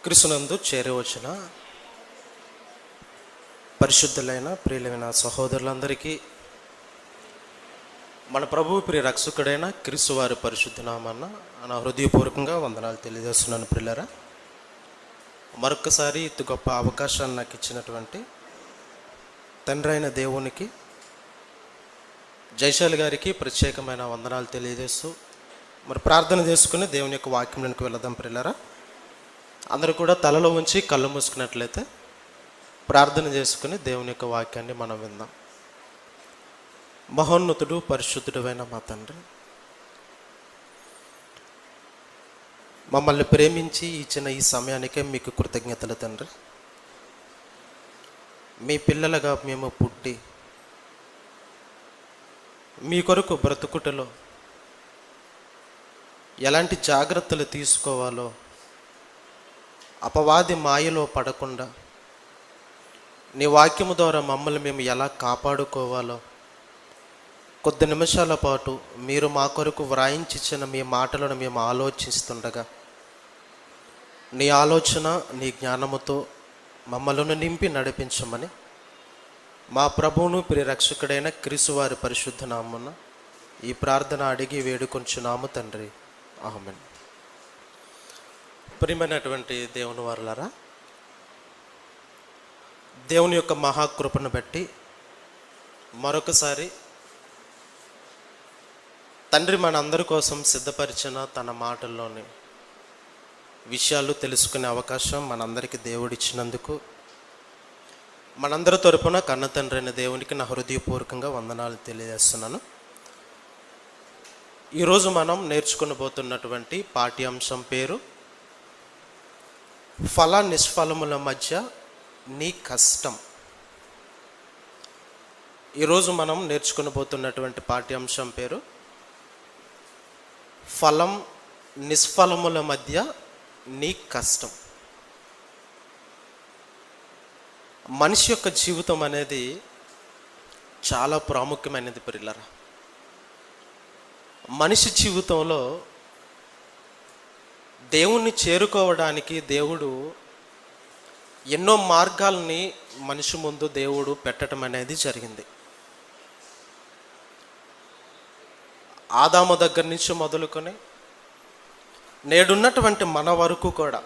క్రీస్తునందు చేరవచ్చిన పరిశుద్ధులైన ప్రియులైన సహోదరులందరికీ మన ప్రభువు ప్రియ రక్షకుడైన క్రీస్తు వారి పరిశుద్ధ నామాన నా హృదయపూర్వకంగా వందనాలు తెలియజేస్తున్నాను. ప్రియులారా, మరొకసారి ఇంత గొప్ప అవకాశాన్ని నాకు ఇచ్చినటువంటి తండ్రి అయిన దేవునికి, జైశాలి గారికి ప్రత్యేకమైన వందనాలు తెలియజేస్తూ మరి ప్రార్థన చేసుకుని దేవుని యొక్క వాక్యంలోకి వెళదాం. ప్రియులారా, అందరూ కూడా తలలో ఉంచి కళ్ళు మూసుకున్నట్లయితే ప్రార్థన చేసుకుని దేవుని యొక్క వాక్యాన్ని మనం విందాం. మహోన్నతుడు పరిశుద్ధుడైన మా తండ్రి, మమ్మల్ని ప్రేమించి ఇచ్చిన ఈ సమయానికే మీకు కృతజ్ఞతలు తండ్రి. మీ పిల్లలుగా మేము పుట్టి మీ కొరకు బ్రతుకుటలో ఎలాంటి జాగ్రత్తలు తీసుకోవాలో, అపవాది మాయలో పడకుండా నీ వాక్యము ద్వారా మమ్మల్ని మేము ఎలా కాపాడుకోవాలో కొద్ది నిమిషాల పాటు మీరు మా కొరకు వ్రాయించిన మీ మాటలను మేము ఆలోచిస్తుండగా నీ ఆలోచన నీ జ్ఞానముతో మమ్మల్ని నింపి నడిపించమని మా ప్రభువును ప్రియరక్షకుడైన క్రీస్తు వారి పరిశుద్ధ నామమున ఈ ప్రార్థన అడిగి వేడుకొంచున్నాము తండ్రి, ఆమేన్. ప్రియమైనటువంటి దేవుని వారలారా, దేవుని యొక్క మహాకృపను బట్టి మరొకసారి తండ్రి మనందరి కోసం సిద్ధపరిచిన తన మాటల్లోని విషయాలు తెలుసుకునే అవకాశం మనందరికీ దేవుడిచ్చినందుకు మనందరి తరపున కన్న తండ్రి అయిన దేవునికి నా హృదయపూర్వకంగా వందనాలు తెలియజేస్తున్నాను. ఈరోజు మనం నేర్చుకునబోతున్నటువంటి పాఠ్యాంశం పేరు ఫల నిష్ఫలముల మధ్య నీ కష్టం. ఈరోజు మనం నేర్చుకునబోతున్నటువంటి పాఠ్యాంశం పేరు ఫలం నిష్ఫలముల మధ్య నీ కష్టం. మనిషి యొక్క జీవితం అనేది చాలా ప్రాముఖ్యమైనది ప్రియులారా. మనిషి జీవితంలో దేవుణ్ణి చేరుకోవడానికి దేవుడు ఎన్నో మార్గాల్ని మనిషి ముందు దేవుడు పెట్టడం అనేది జరిగింది. ఆదాము దగ్గర నుంచి మొదలుకొని నేడున్నటువంటి మన వరకు కూడా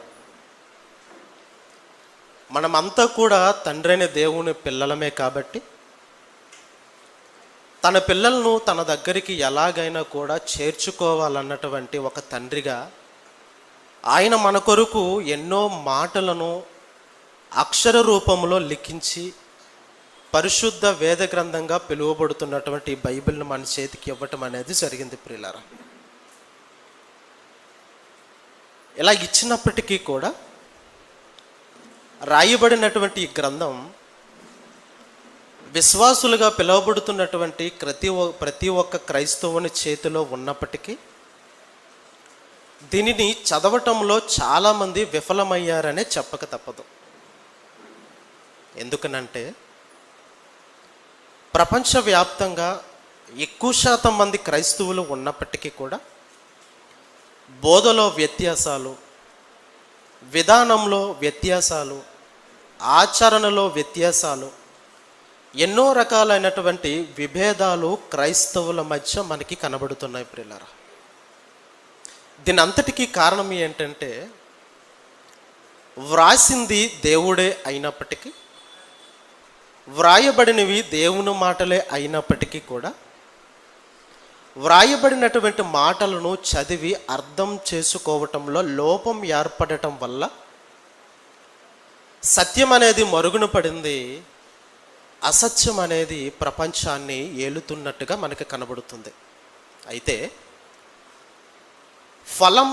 మనమంతా కూడా తండ్రి అయిన దేవుని పిల్లలమే కాబట్టి తన పిల్లలను తన దగ్గరికి ఎలాగైనా కూడా చేర్చుకోవాలన్నటువంటి ఒక తండ్రిగా ఆయన మన కొరకు ఎన్నో మాటలను అక్షర రూపంలో లిఖించి పరిశుద్ధ వేద గ్రంథంగా పిలువబడుతున్నటువంటి బైబిల్ను మన చేతికి ఇవ్వటం అనేది జరిగింది ప్రియులారా. ఇలా ఇచ్చినప్పటికీ కూడా రాయబడినటువంటి ఈ గ్రంథం విశ్వాసులుగా పిలువబడుతున్నటువంటి ప్రతి ఒక్క క్రైస్తవుని చేతిలో ఉన్నప్పటికీ దీనిని చదవటంలో చాలామంది విఫలమయ్యారనే చెప్పక తప్పదు. ఎందుకనంటే ప్రపంచవ్యాప్తంగా ఎక్కువ శాతం మంది క్రైస్తవులు ఉన్నప్పటికీ కూడా బోధలో వ్యత్యాసాలు, విధానంలో వ్యత్యాసాలు, ఆచరణలో వ్యత్యాసాలు, ఎన్నో రకాలైనటువంటి విభేదాలు క్రైస్తవుల మధ్య మనకి కనబడుతున్నాయి ప్రియులారా. దీని అంతటికీ కారణం ఏంటంటే వ్రాసింది దేవుడే అయినప్పటికీ, వ్రాయబడినవి దేవుని మాటలే అయినప్పటికీ కూడా వ్రాయబడినటువంటి మాటలను చదివి అర్థం చేసుకోవటంలో లోపం ఏర్పడటం వల్ల సత్యం అనేది మరుగున పడింది, అసత్యం అనేది ప్రపంచాన్ని ఏలుతున్నట్టుగా మనకి కనబడుతుంది. అయితే ఫలం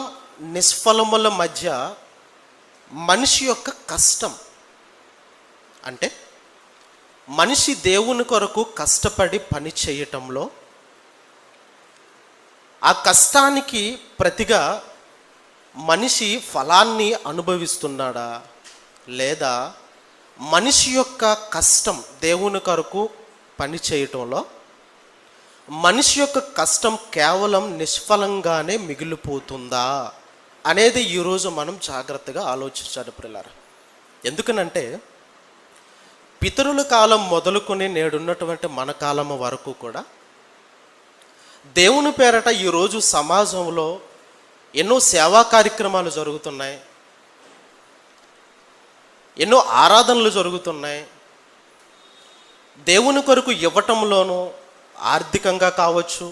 నిష్ఫలముల మధ్య మనిషి యొక్క కష్టం అంటే మనిషి దేవుని కొరకు కష్టపడి పని చేయటంలో ఆ కష్టానికి ప్రతిగా మనిషి ఫలాన్ని అనుభవిస్తున్నాడా, లేదా మనిషి యొక్క కష్టం దేవుని కొరకు పని చేయటంలో మనిషి యొక్క కష్టం కేవలం నిష్ఫలంగానే మిగిలిపోతుందా అనేది ఈరోజు మనం జాగ్రత్తగా ఆలోచించాలి ప్రియులారా. ఎందుకనంటే పితరుల కాలం మొదలుకొని నేడున్నటువంటి మన కాలం వరకు కూడా దేవుని పేరట ఈరోజు సమాజంలో ఎన్నో సేవా కార్యక్రమాలు జరుగుతున్నాయి, ఎన్నో ఆరాధనలు జరుగుతున్నాయి. దేవుని కొరకు ఇవ్వటంలోనూ ఆర్థికంగా కావచ్చు,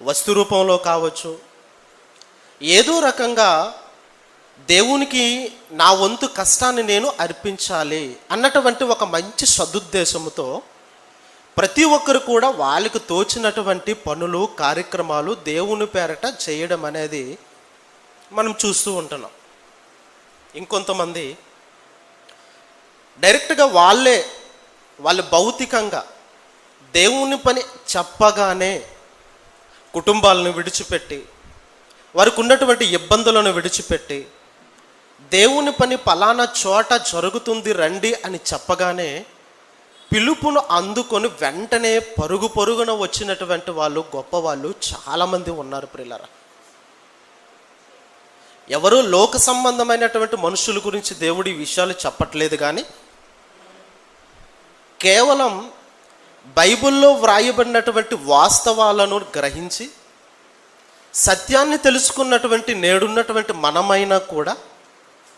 వస్తు రూపంలో కావచ్చు, ఏదో రకంగా దేవునికి నా వంతు కష్టాన్ని నేను అర్పించాలి అన్నటువంటి ఒక మంచి సదుద్దేశంతో ప్రతి ఒక్కరు కూడా వాళ్ళకు తోచినటువంటి పనులు కార్యక్రమాలు దేవుని పేరట చేయడం అనేది మనం చూస్తూ ఉంటున్నాం. ఇంకొంతమంది డైరెక్ట్గా వాళ్ళు భౌతికంగా దేవుని పని చెప్పగానే కుటుంబాలను విడిచిపెట్టి, వారికి ఉన్నటువంటి ఇబ్బందులను విడిచిపెట్టి, దేవుని పని పలానా చోట జరుగుతుంది రండి అని చెప్పగానే పిలుపును అందుకొని వెంటనే పరుగు పరుగున వచ్చినటువంటి వాళ్ళు గొప్పవాళ్ళు చాలామంది ఉన్నారు ప్రియులారా. ఎవరు లోక సంబంధమైనటువంటి మనుషుల గురించి దేవుడు ఈ విషయాలు చెప్పట్లేదు, కానీ కేవలం బైబిల్లో వ్రాయబడినటువంటి వాస్తవాలను గ్రహించి సత్యాన్ని తెలుసుకున్నటువంటి నేడున్నటువంటి మనమైనా కూడా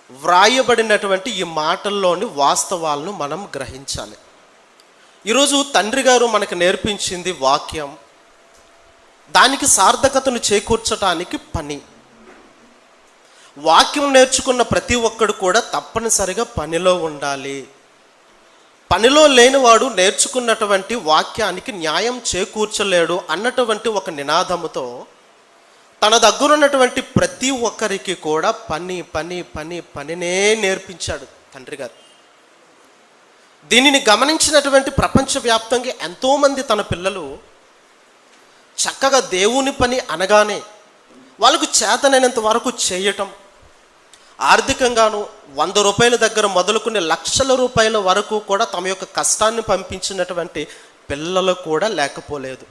వ్రాయబడినటువంటి ఈ మాటల్లోని వాస్తవాలను మనం గ్రహించాలి. ఈరోజు తండ్రి గారు మనకు నేర్పించింది వాక్యం, దానికి సార్థకతను చేకూర్చడానికి పని. వాక్యం నేర్చుకున్న ప్రతి ఒక్కడు కూడా తప్పనిసరిగా పనిలో ఉండాలి. పనిలో లేనివాడు నేర్చుకున్నటువంటి వాక్యానికి న్యాయం చేకూర్చలేడు అన్నటువంటి ఒక నినాదముతో తన దగ్గరున్నటువంటి ప్రతి ఒక్కరికి కూడా పనినే నేర్పించాడు తండ్రి గారు. దీనిని గమనించినటువంటి ప్రపంచవ్యాప్తంగా ఎంతోమంది తన పిల్లలు చక్కగా దేవుని పని అనగానే వాళ్ళకు చేతనైనంత వరకు చేయటం, ఆర్థికంగాను 100 రూపాయల దగ్గర మొదలుకునే లక్షల రూపాయల వరకు కూడా తమ యొక్క కష్టాన్ని పంపించినటువంటి పిల్లలు కూడా లేకపోలేదు.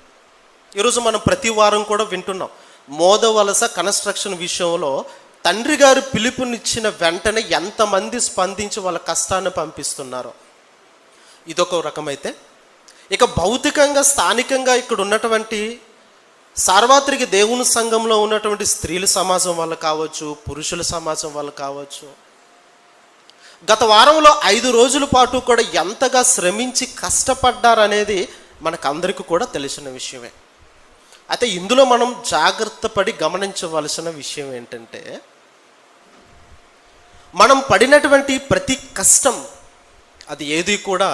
ఈరోజు మనం ప్రతి వారం కూడా వింటున్నాం, మోదవలస కన్స్ట్రక్షన్ విషయంలో తండ్రి గారు పిలుపునిచ్చిన వెంటనే ఎంతమంది స్పందించి వాళ్ళ కష్టాన్ని పంపిస్తున్నారో. ఇదొక రకమైతే, ఇక భౌతికంగా స్థానికంగా ఇక్కడ ఉన్నటువంటి సార్వత్రిక దేవుని సంఘంలో ఉన్నటువంటి స్త్రీల సమాజం వాళ్ళు కావచ్చు, పురుషుల సమాజం వాళ్ళు కావచ్చు, గత వారంలో 5 రోజుల పాటు కూడా ఎంతగా శ్రమించి కష్టపడ్డారనేది మనకందరికీ కూడా తెలిసిన విషయమే. అయితే ఇందులో మనం జాగ్రత్త పడి గమనించవలసిన విషయం ఏంటంటే, మనం పడినటువంటి ప్రతి కష్టం అది ఏది కూడా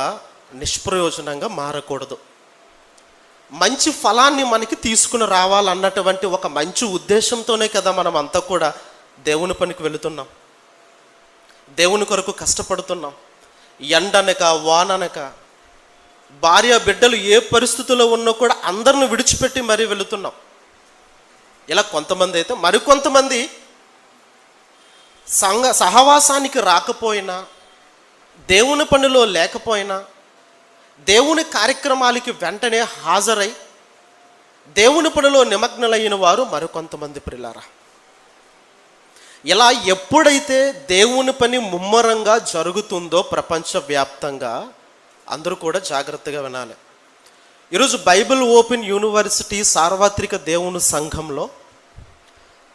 నిష్ప్రయోజనంగా మారకూడదు. మంచి ఫలాన్ని మనకి తీసుకుని రావాలన్నటువంటి ఒక మంచి ఉద్దేశంతోనే కదా మనం అంతా కూడా దేవుని పనికి వెళుతున్నాం, దేవుని కొరకు కష్టపడుతున్నాం. ఎండనక వాననక భార్య బిడ్డలు ఏ పరిస్థితుల్లో ఉన్నా కూడా అందరిని విడిచిపెట్టి మరీ వెళుతున్నాం. ఇలా కొంతమంది అయితే, మరికొంతమంది సహవాసానికి రాకపోయినా, దేవుని పనిలో లేకపోయినా, దేవుని కార్యక్రమాలకి వెంటనే హాజరై దేవుని పనిలో నిమగ్నలైన వారు మరికొంతమంది ప్రియులారా. ఇలా ఎప్పుడైతే దేవుని పని ముమ్మరంగా జరుగుతుందో ప్రపంచవ్యాప్తంగా అందరూ కూడా జాగ్రత్తగా వినాలి. ఈరోజు బైబిల్ ఓపెన్ యూనివర్సిటీ సార్వత్రిక దేవుని సంఘంలో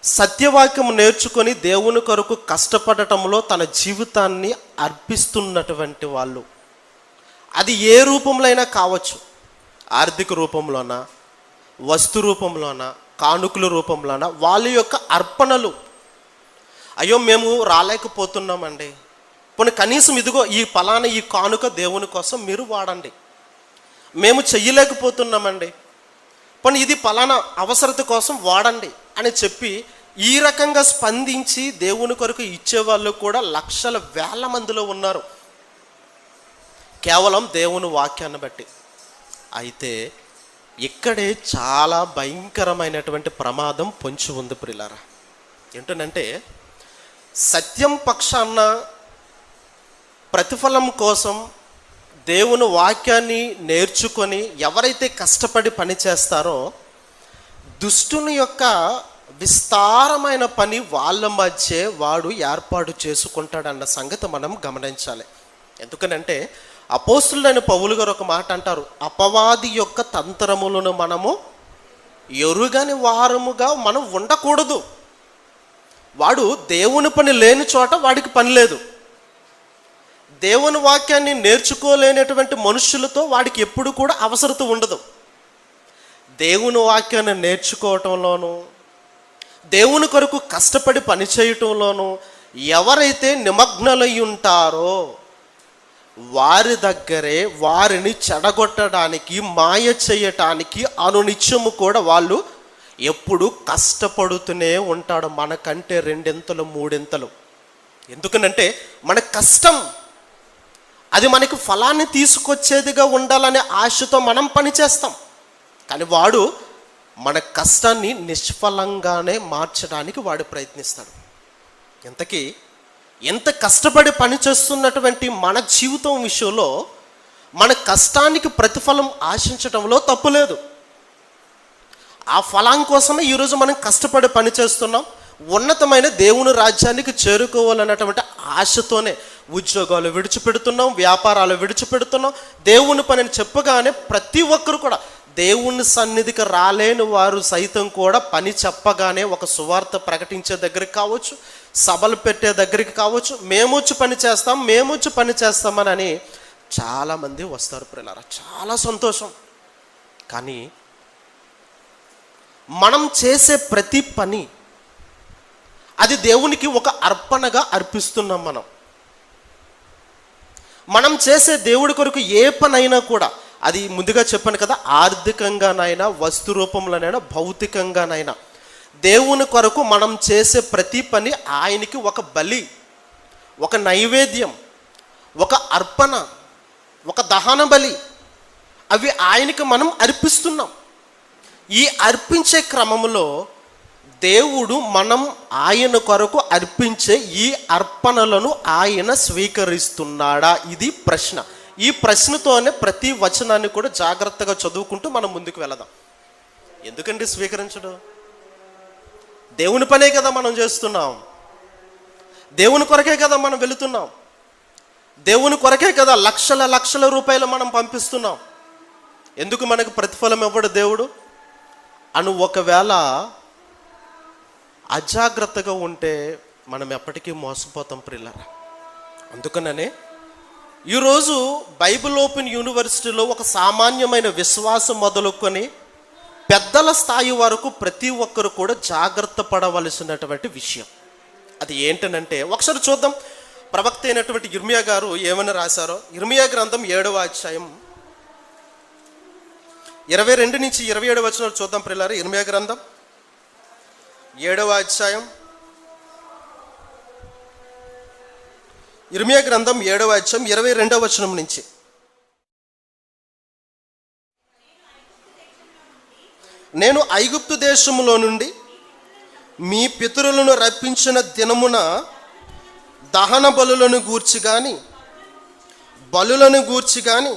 సత్యవాక్యం నేర్చుకొని దేవుని కొరకు కష్టపడటంలో తన జీవితాన్ని అర్పిస్తున్నటువంటి వాళ్ళు, అది ఏ రూపంలోనైనా కావచ్చు, ఆర్థిక రూపంలోనా, వస్తు రూపంలోనా, కానుకల రూపంలోనా, వాళ్ళ యొక్క అర్పణలు, అయ్యో మేము రాలేకపోతున్నామండి, పోనీ కనీసం ఇదిగో ఈ పలానా ఈ కానుక దేవుని కోసం మీరు వాడండి, మేము చెయ్యలేకపోతున్నామండి, పోనీ ఇది పలానా అవసరత కోసం వాడండి అని చెప్పి ఈ రకంగా స్పందించి దేవుని కొరకు ఇచ్చేవాళ్ళు కూడా లక్షల వేల మందిలో ఉన్నారు, కేవలం దేవుని వాక్యాన్ని బట్టి. అయితే ఇక్కడే చాలా భయంకరమైనటువంటి ప్రమాదం పొంచి ఉంది ప్రియులారా. ఏంటంటే, సత్యం పక్షాన ప్రతిఫలం కోసం దేవుని వాక్యాన్ని నేర్చుకొని ఎవరైతే కష్టపడి పని చేస్తారో దుష్టుని యొక్క విస్తారమైన పని వాళ్ళ మధ్య వాడు ఏర్పాటు చేసుకుంటాడన్న సంగతి మనం గమనించాలి. ఎందుకనంటే అపోస్తులైన పౌలు గారు ఒక మాట అంటారు, అపవాది యొక్క తంత్రములను మనము ఎరుగని వారముగా మనం ఉండకూడదు. వాడు దేవుని పని లేని చోట వాడికి పని లేదు. దేవుని వాక్యాన్ని నేర్చుకోలేనటువంటి మనుషులతో వాడికి ఎప్పుడు కూడా అవసరత ఉండదు. దేవుని వాక్యాన్ని నేర్చుకోవటంలోనూ దేవుని కొరకు కష్టపడి పనిచేయటంలోనూ ఎవరైతే నిమగ్నలై ఉంటారో వారి దగ్గరే వారిని చెడగొట్టడానికి, మాయ చేయటానికి అనునిత్యము కూడా వాళ్ళు ఎప్పుడు కష్టపడుతూనే ఉంటాడు, మనకంటే రెండింతలు మూడింతలు. ఎందుకనంటే మన కష్టం అది మనకి ఫలాన్ని తీసుకొచ్చేదిగా ఉండాలనే ఆశతో మనం పనిచేస్తాం. కానీ వాడు మన కష్టాన్ని నిష్ఫలంగానే మార్చడానికి వాడు ప్రయత్నిస్తాడు. ఇంతకీ ఎంత కష్టపడి పనిచేస్తున్నటువంటి మన జీవితం విషయంలో మన కష్టానికి ప్రతిఫలం ఆశించడంలో తప్పు లేదు. ఆ ఫలం కోసమే ఈరోజు మనం కష్టపడి పనిచేస్తున్నాం. ఉన్నతమైన దేవుని రాజ్యానికి చేరుకోవాలన్నటువంటి ఆశతోనే ఉద్యోగాలు విడిచిపెడుతున్నాం, వ్యాపారాలు విడిచిపెడుతున్నాం. దేవుని పనిని చెప్పగానే ప్రతి ఒక్కరు కూడా, దేవుని సన్నిధికి రాలేని వారు సైతం కూడా పని చెప్పగానే ఒక సువార్త ప్రకటించే దగ్గరికి కావచ్చు, సభలు పెట్టే దగ్గరికి కావచ్చు, మేమొచ్చి పని చేస్తామని చాలామంది వస్తారు ప్రియులారా. చాలా సంతోషం. కానీ మనం చేసే ప్రతి పని అది దేవునికి ఒక అర్పణగా అర్పిస్తున్నాం. మనం చేసే దేవుడి కొరకు ఏ పనైనా కూడా, అది ముందుగా చెప్పాను కదా, ఆర్థికంగానైనా, వస్తు రూపంలోనైనా, భౌతికంగానైనా, దేవుని కొరకు మనం చేసే ప్రతి పని ఆయనకి ఒక బలి, ఒక నైవేద్యం, ఒక అర్పణ, ఒక దహన బలి, అవి ఆయనకి మనం అర్పిస్తున్నాం. ఈ అర్పించే క్రమంలో దేవుడు మనం ఆయన కొరకు అర్పించే ఈ అర్పణలను ఆయన స్వీకరిస్తున్నాడా? ఇది ప్రశ్న. ఈ ప్రశ్నతోనే ప్రతి వచనాన్ని కూడా జాగ్రత్తగా చదువుకుంటూ మనం ముందుకు వెళదాం. ఎందుకంటే స్వీకరించడం దేవుని పనే కదా మనం చేస్తున్నాం, దేవుని కొరకే కదా మనం వెళుతున్నాం, దేవుని కొరకే కదా లక్షల రూపాయలు మనం పంపిస్తున్నాం. ఎందుకు మనకు ప్రతిఫలం ఇవ్వడు దేవుడు అను ఒకవేళ అజాగ్రత్తగా ఉంటే మనం ఎప్పటికీ మోసపోతాం ప్రియులారా. అందుకనే ఈరోజు బైబిల్ ఓపెన్ యూనివర్సిటీలో ఒక సామాన్యమైన విశ్వాసం మొదలుకొని పెద్దల స్థాయి వరకు ప్రతి ఒక్కరు కూడా జాగ్రత్త పడవలసినటువంటి విషయం అది ఏంటనంటే, ఒకసారి చూద్దాం ప్రవక్త అయినటువంటి ఇర్మియా గారు ఏమని రాశారో. ఇర్మియా గ్రంథం 7వ అధ్యాయం 22 నుంచి 27 వచనాలు చూద్దాం ప్రియులారా. ఇర్మియా గ్రంథం 7వ అధ్యాయం, ఇర్మియా గ్రంథం 7వ అధ్యాయం 22వ వచనం నుంచి. నేను ఐగుప్తు దేశములో నుండి మీ పితరులను రప్పించిన దినమున దహన బలులను గూర్చి కానీ బలులను గూర్చి కానీ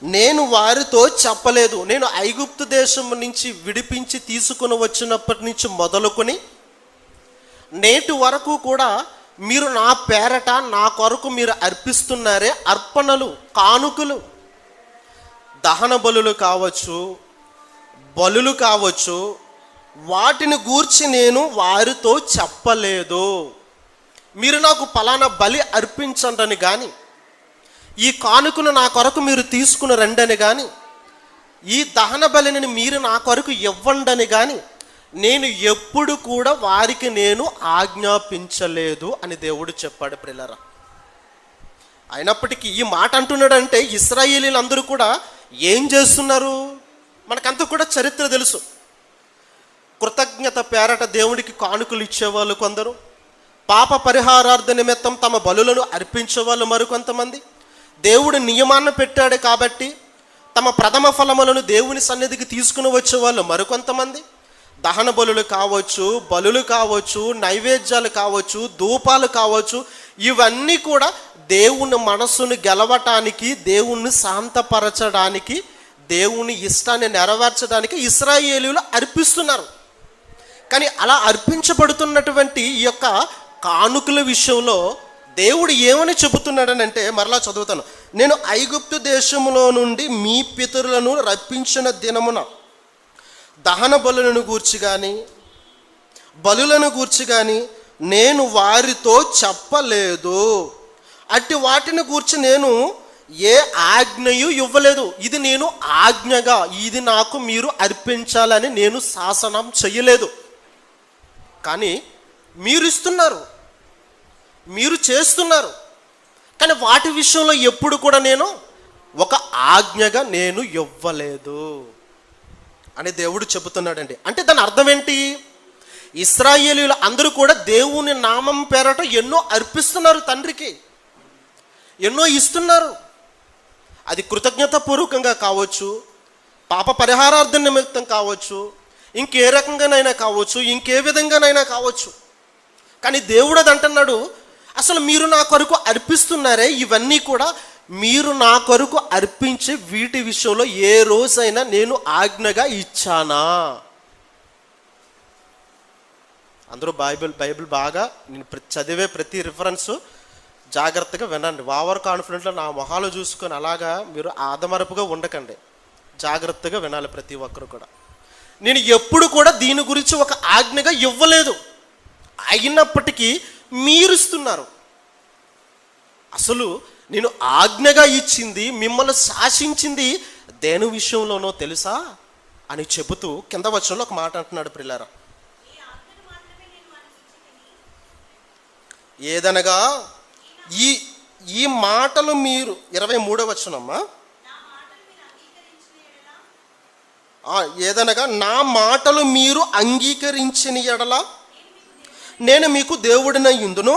నేను వారితో చెప్పలేదు. నేను ఐగుప్తు దేశం నుంచి విడిపించి తీసుకుని వచ్చినప్పటి నుంచి మొదలుకొని నేటి వరకు కూడా మీరు నా పేరట నా కొరకు మీరు అర్పిస్తున్నారే అర్పణలు, కానుకలు, దహన బలులు కావచ్చు, బలులు కావచ్చు, వాటిని గూర్చి నేను వారితో చెప్పలేదు. మీరు నాకు పలానా బలి అర్పించండి కానీ, ఈ కానుకను నా కొరకు మీరు తీసుకుని రండని కానీ, ఈ దహన బలిని మీరు నా కొరకు ఇవ్వండని కానీ నేను ఎప్పుడు కూడా వారికి నేను ఆజ్ఞాపించలేదు అని దేవుడు చెప్పాడు ప్రియులారా. అయినప్పటికీ ఈ మాట అంటున్నాడంటే ఇశ్రాయేలీలందరూ కూడా ఏం చేస్తున్నారు? మనకంతా కూడా చరిత్ర తెలుసు. కృతజ్ఞత పేరట దేవుడికి కానుకలు ఇచ్చేవాళ్ళు కొందరు, పాప పరిహారార్థ నిమిత్తం తమ బలులను అర్పించేవాళ్ళు మరికొంతమంది, దేవుడు నియమాన్ని పెట్టాడు కాబట్టి తమ ప్రథమ ఫలములను దేవుని సన్నిధికి తీసుకుని వచ్చేవాళ్ళు మరికొంతమంది, దహన బలులు కావచ్చు, బలులు కావచ్చు, నైవేద్యాలు కావచ్చు, ధూపాలు కావచ్చు, ఇవన్నీ కూడా దేవుని మనస్సును గెలవటానికి, దేవుణ్ణి శాంతపరచడానికి, దేవుని ఇష్టాన్ని నెరవేర్చడానికి ఇశ్రాయేలీయులు అర్పిస్తున్నారు. కానీ అలా అర్పించబడుతున్నటువంటి ఈ యొక్క కానుకల విషయంలో దేవుడు ఏమని చెబుతున్నాడనంటే, మరలా చదువుతాను. నేను ఐగుప్తు దేశములో నుండి మీ పితరులను రప్పించిన దినమున దహన బలులను గూర్చి కానీ బలులను గూర్చి కానీ నేను వారితో చెప్పలేదు. అట్టి వాటిని గూర్చి నేను ఏ ఆజ్ఞయు ఇవ్వలేదు. ఇది నేను ఆజ్ఞగా, ఇది నాకు మీరు అర్పించాలని నేను శాసనం చేయలేదు. కానీ మీరు ఇస్తున్నారు, మీరు చేస్తున్నారు. కానీ వాటి విషయంలో ఎప్పుడు కూడా నేను ఒక ఆజ్ఞగా నేను ఇవ్వలేదు అని దేవుడు చెబుతున్నాడండి. అంటే దాని అర్థం ఏంటి? ఇశ్రాయేలీయులు అందరూ కూడా దేవుని నామం పేరట ఎన్నో అర్పిస్తున్నారు, తండ్రికి ఎన్నో ఇస్తున్నారు. అది కృతజ్ఞతాపూర్వకంగా కావచ్చు, పాప పరిహారార్థం నిమిత్తం కావచ్చు, ఇంకే రకంగానైనా కావచ్చు, ఇంకే విధంగానైనా కావచ్చు. కానీ దేవుడు అది అంటున్నాడు, అసలు మీరు నా కొరకు అర్పిస్తున్నారే, ఇవన్నీ కూడా మీరు నా కొరకు అర్పించే వీటి విషయంలో ఏ రోజైనా నేను ఆజ్ఞగా ఇచ్చానా? అందరూ బైబిల్ బాగా నేను చదివే ప్రతి రిఫరెన్సు జాగ్రత్తగా వినండి. ఓవర్ కాన్ఫిడెంట్లో నా మొహాలు చూసుకొని అలాగా మీరు ఆదమరపుగా ఉండకండి. జాగ్రత్తగా వినాలి ప్రతి ఒక్కరు కూడా. నేను ఎప్పుడు కూడా దీని గురించి ఒక ఆజ్ఞగా ఇవ్వలేదు, అయినప్పటికీ మీరు ఇస్తున్నారు. అసలు నేను ఆజ్ఞగా ఇచ్చింది, మిమ్మల్ని శాసించింది దేని విషయంలోనో తెలుసా అని చెబుతూ కింద వచనంలో ఒక మాట అంటున్నాడు ప్రియులారా. ఏదనగా ఈ మాటలు మీరు 23వ వచనమ్మా, ఏదనగా నా మాటలు మీరు అంగీకరించిన ఎడల నేను మీకు దేవుడినై యుందును,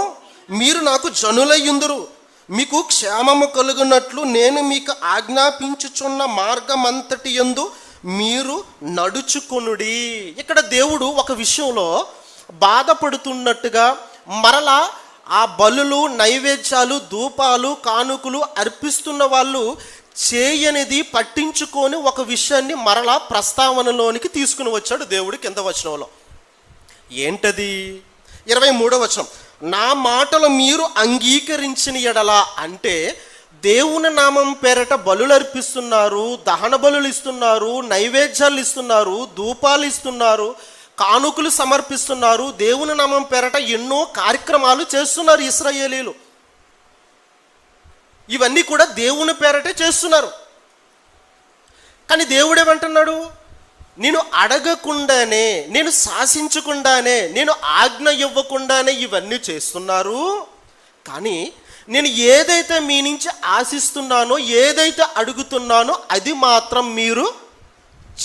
మీరు నాకు జనులై యుందురు. మీకు క్షేమము కలుగునట్లు నేను మీకు ఆజ్ఞాపించుచున్న మార్గమంతటి యందు మీరు నడుచుకొనుడి. ఇక్కడ దేవుడు ఒక విషయంలో బాధపడుతున్నట్టుగా మరలా ఆ బలులు, నైవేద్యాలు, ధూపాలు, కానుకలు అర్పిస్తున్న వాళ్ళు చేయనిది పట్టించుకొని ఒక విషయాన్ని మరలా ప్రస్తావనలోనికి తీసుకుని వచ్చాడు దేవుడు కింద వచనంలో. ఏంటది? 23వ వచనం, నా మాటలు మీరు అంగీకరించిన ఎడలా. అంటే దేవుని నామం పేరట బలులు అర్పిస్తున్నారు, దహన బలులు ఇస్తున్నారు, నైవేద్యాలు ఇస్తున్నారు, ధూపాలు ఇస్తున్నారు, కానుకలు సమర్పిస్తున్నారు, దేవుని నామం పేరట ఎన్నో కార్యక్రమాలు చేస్తున్నారు ఇశ్రాయేలీయులు. ఇవన్నీ కూడా దేవుని పేరటే చేస్తున్నారు. కానీ దేవుడు ఏమంటున్నాడు? నేను అడగకుండానే, నేను శాసించకుండానే, నేను ఆజ్ఞ ఇవ్వకుండానే ఇవన్నీ చేస్తున్నారు. కానీ నేను ఏదైతే మీ నుంచి ఆశిస్తున్నానో, ఏదైతే అడుగుతున్నానో అది మాత్రం మీరు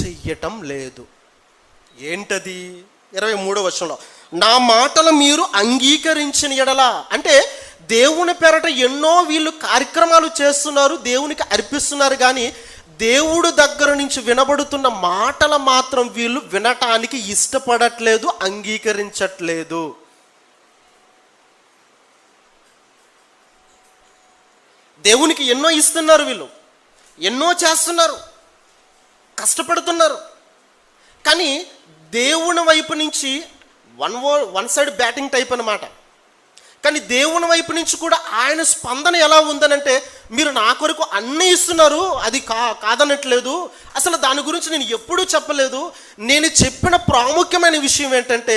చెయ్యటం లేదు. ఏంటది? 23వ వచనంలో, నా మాటలు మీరు అంగీకరించిన ఎడలా. అంటే దేవుని పేరట ఎన్నో వీళ్ళు కార్యక్రమాలు చేస్తున్నారు, దేవునికి అర్పిస్తున్నారు. కానీ దేవుడు దగ్గర నుంచి వినబడుతున్న మాటలు మాత్రం వీళ్ళు వినటానికి ఇష్టపడట్లేదు, అంగీకరించట్లేదు. దేవునికి ఎన్నో ఇస్తున్నారు, వీళ్ళు ఎన్నో చేస్తున్నారు, కష్టపడుతున్నారు. కానీ దేవుని వైపు నుంచి వన్ సైడ్ బ్యాటింగ్ టైప్ అన్నమాట. కానీ దేవుని వైపు నుంచి కూడా ఆయన స్పందన ఎలా ఉందనంటే, మీరు నా కొరకు అన్నీ ఇస్తున్నారు, అది కాదనట్లేదు, అసలు దాని గురించి నేను ఎప్పుడూ చెప్పలేదు. నేను చెప్పిన ప్రాముఖ్యమైన విషయం ఏంటంటే,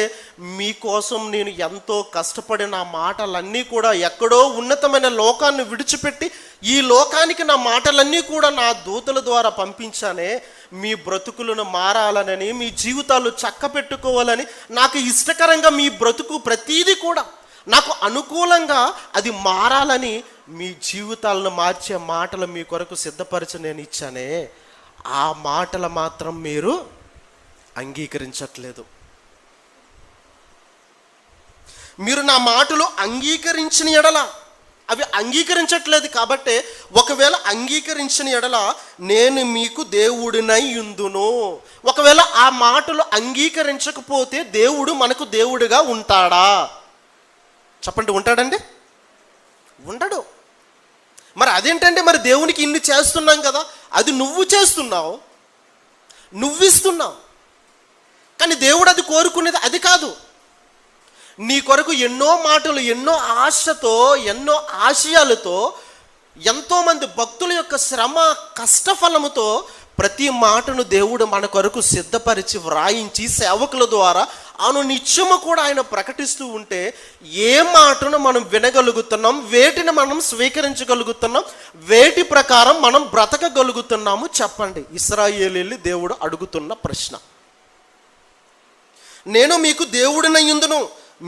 మీకోసం నేను ఎంతో కష్టపడి నా మాటలన్నీ కూడా ఎక్కడో ఉన్నతమైన లోకాన్ని విడిచిపెట్టి ఈ లోకానికి నా మాటలన్నీ కూడా నా దూతల ద్వారా పంపించానే, మీ బ్రతుకులను మారాలనని, మీ జీవితాలు చక్క పెట్టుకోవాలని, నాకు ఇష్టకరంగా మీ బ్రతుకు ప్రతీది కూడా నాకు అనుకూలంగా అది మారాలని, మీ జీవితాలను మార్చే మాటలు మీ కొరకు సిద్ధపరిచి నేను ఇచ్చానే, ఆ మాటలు మాత్రం మీరు అంగీకరించట్లేదు. మీరు నా మాటలు అంగీకరించిన ఎడల, అవి అంగీకరించట్లేదు. కాబట్టి ఒకవేళ అంగీకరించిన ఎడల నేను మీకు దేవుడినై యుందును. ఒకవేళ ఆ మాటలు అంగీకరించకపోతే దేవుడు మనకు దేవుడిగా ఉంటాడా? చెప్పండి, ఉంటాడండి? ఉండడు. మరి అదేంటంటే, మరి దేవునికి ఇన్ని చేస్తున్నాం కదా, అది నువ్వు చేస్తున్నావు, నువ్వు ఇస్తున్నావు. కానీ దేవుడు అది కోరుకునేది అది కాదు. నీ కొరకు ఎన్నో మాటలు, ఎన్నో ఆశతో, ఎన్నో ఆశయాలతో, ఎంతోమంది భక్తుల యొక్క శ్రమ కష్టఫలముతో ప్రతి మాటను దేవుడు మన కొరకు సిద్ధపరిచి వ్రాయించి సేవకుల ద్వారా నిత్యము కూడా ఆయన ప్రకటిస్తూ ఉంటే ఏ మాటను మనం వినగలుగుతున్నాం, వేటిని మనం స్వీకరించగలుగుతున్నాం, వేటి ప్రకారం మనం బ్రతకగలుగుతున్నాము చెప్పండి? ఇశ్రాయేలీయులు దేవుడు అడుగుతున్న ప్రశ్న. నేను మీకు దేవుడినయ్యుందును,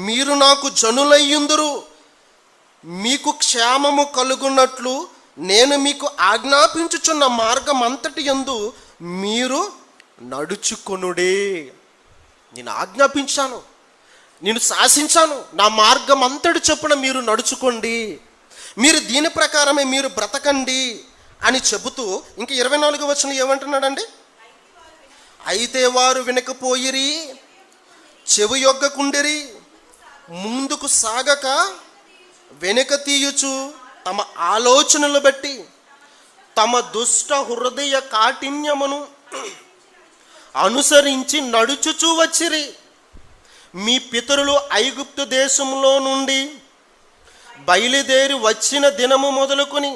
మీరు నాకు జనులయ్యుందురు, మీకు క్షేమము కలుగున్నట్లు నేను మీకు ఆజ్ఞాపించుచున్న మార్గం అంతటి యందు మీరు నడుచుకొనుడే. నేను ఆజ్ఞాపించాను, నేను శాసించాను, నా మార్గం అంతటి చొప్పున మీరు నడుచుకోండి, మీరు దీని ప్రకారమే మీరు బ్రతకండి అని చెబుతూ ఇంక 24వ వచనం ఏమంటున్నాడండి? అయితే వారు వినకపోయిరి, చెవి యొగ్గకుండిరి, ముందుకు సాగక వెనుక తీయుచు తమ ఆలోచనలు బట్టి తమ దుష్ట హృదయ కాఠిన్యమును అనుసరించి నడుచుచూ వచ్చిరి. మీ పితరులు ఐగుప్తు దేశంలో నుండి బయలుదేరి వచ్చిన దినము మొదలుకొని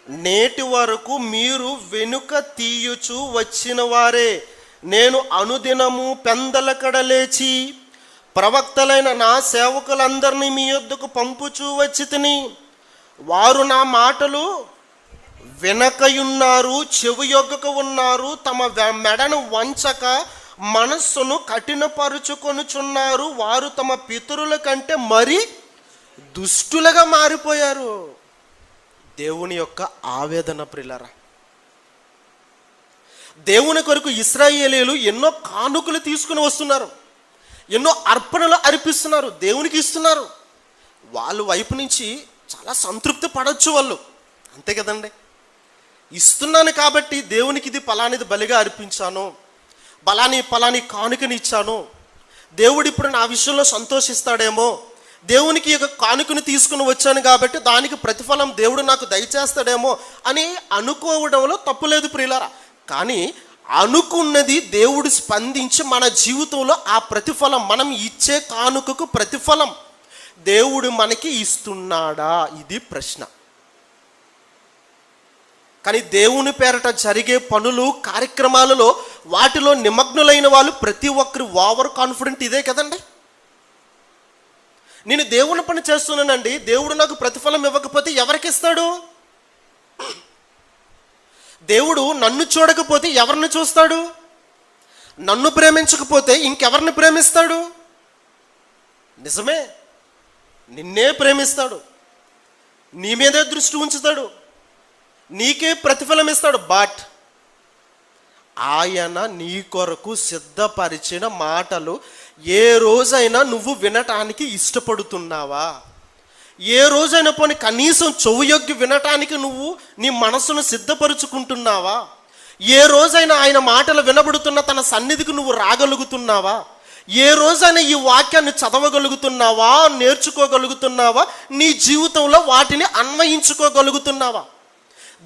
నేటి వరకు మీరు వెనుక తీయుచూ వచ్చిన వారే. నేను అనుదినము పెందలకడ లేచి ప్రవక్తలైన నా సేవకులందరినీ మీ యొద్దకు పంపుచూ వచ్చి తిని, వారు నా మాటలు వినకయున్నారు, చెవి యొగ్గక ఉన్నారు, తమ మెడను వంచక మనస్సును కఠినపరుచుకొనుచున్నారు, వారు తమ పితరుల కంటే మరి దుష్టులుగా మారిపోయారు. దేవుని యొక్క ఆవేదన ప్రియులారా. దేవుని కొరకు ఇశ్రాయేలీయులు ఎన్నో కానుకలు తీసుకుని వస్తున్నారు, ఎన్నో అర్పణలు అర్పిస్తున్నారు, దేవునికి ఇస్తున్నారు. వాళ్ళ వైపు నుంచి చాలా సంతృప్తి పడవచ్చు వాళ్ళు, అంతే కదండి. ఇస్తున్నాను కాబట్టి దేవునికి ఇది పలానిది బలిగా అర్పించాను, పలాని కానుకని ఇచ్చాను, దేవుడు ఇప్పుడు నా విషయంలో సంతోషిస్తాడేమో, దేవునికి ఒక కానుకను తీసుకుని వచ్చాను కాబట్టి దానికి ప్రతిఫలం దేవుడు నాకు దయచేస్తాడేమో అని అనుకోవడంలో తప్పులేదు ప్రియులారా. కానీ అనుకున్నది దేవుడు స్పందించి మన జీవితంలో ఆ ప్రతిఫలం, మనం ఇచ్చే కానుకకు ప్రతిఫలం దేవుడు మనకి ఇస్తున్నాడా, ఇది ప్రశ్న. కానీ దేవుని పేరట జరిగే పనులు, కార్యక్రమాలలో వాటిలో నిమగ్నులైన వాళ్ళు ప్రతి ఒక్కరు ఓవర్ కాన్ఫిడెంట్ ఇదే కదండి. నేను దేవుని పని చేస్తున్నానండి, దేవుడు నాకు ప్రతిఫలం ఇవ్వకపోతే ఎవరికి ఇస్తాడు? దేవుడు నన్ను చూడకపోతే ఎవరిని చూస్తాడు? నన్ను ప్రేమించకపోతే ఇంకెవరిని ప్రేమిస్తాడు? నిజమే, నిన్నే ప్రేమిస్తాడు, నీ మీదే దృష్టి ఉంచుతాడు, నీకే ప్రతిఫలం ఇస్తాడు. బట్ ఆయన నీ కొరకు సిద్ధపరిచిన మాటలు ఏ రోజైనా నువ్వు వినటానికి ఇష్టపడుతున్నావా? ఏ రోజైనా పోనీ కనీసం చెవుయొగ్గి వినటానికి నువ్వు నీ మనసును సిద్ధపరుచుకుంటున్నావా? ఏ రోజైనా ఆయన మాటలు వినబడుతున్న తన సన్నిధికి నువ్వు రాగలుగుతున్నావా? ఏ రోజైనా ఈ వాక్యాన్ని చదవగలుగుతున్నావా, నేర్చుకోగలుగుతున్నావా, నీ జీవితంలో వాటిని అన్వయించుకోగలుగుతున్నావా?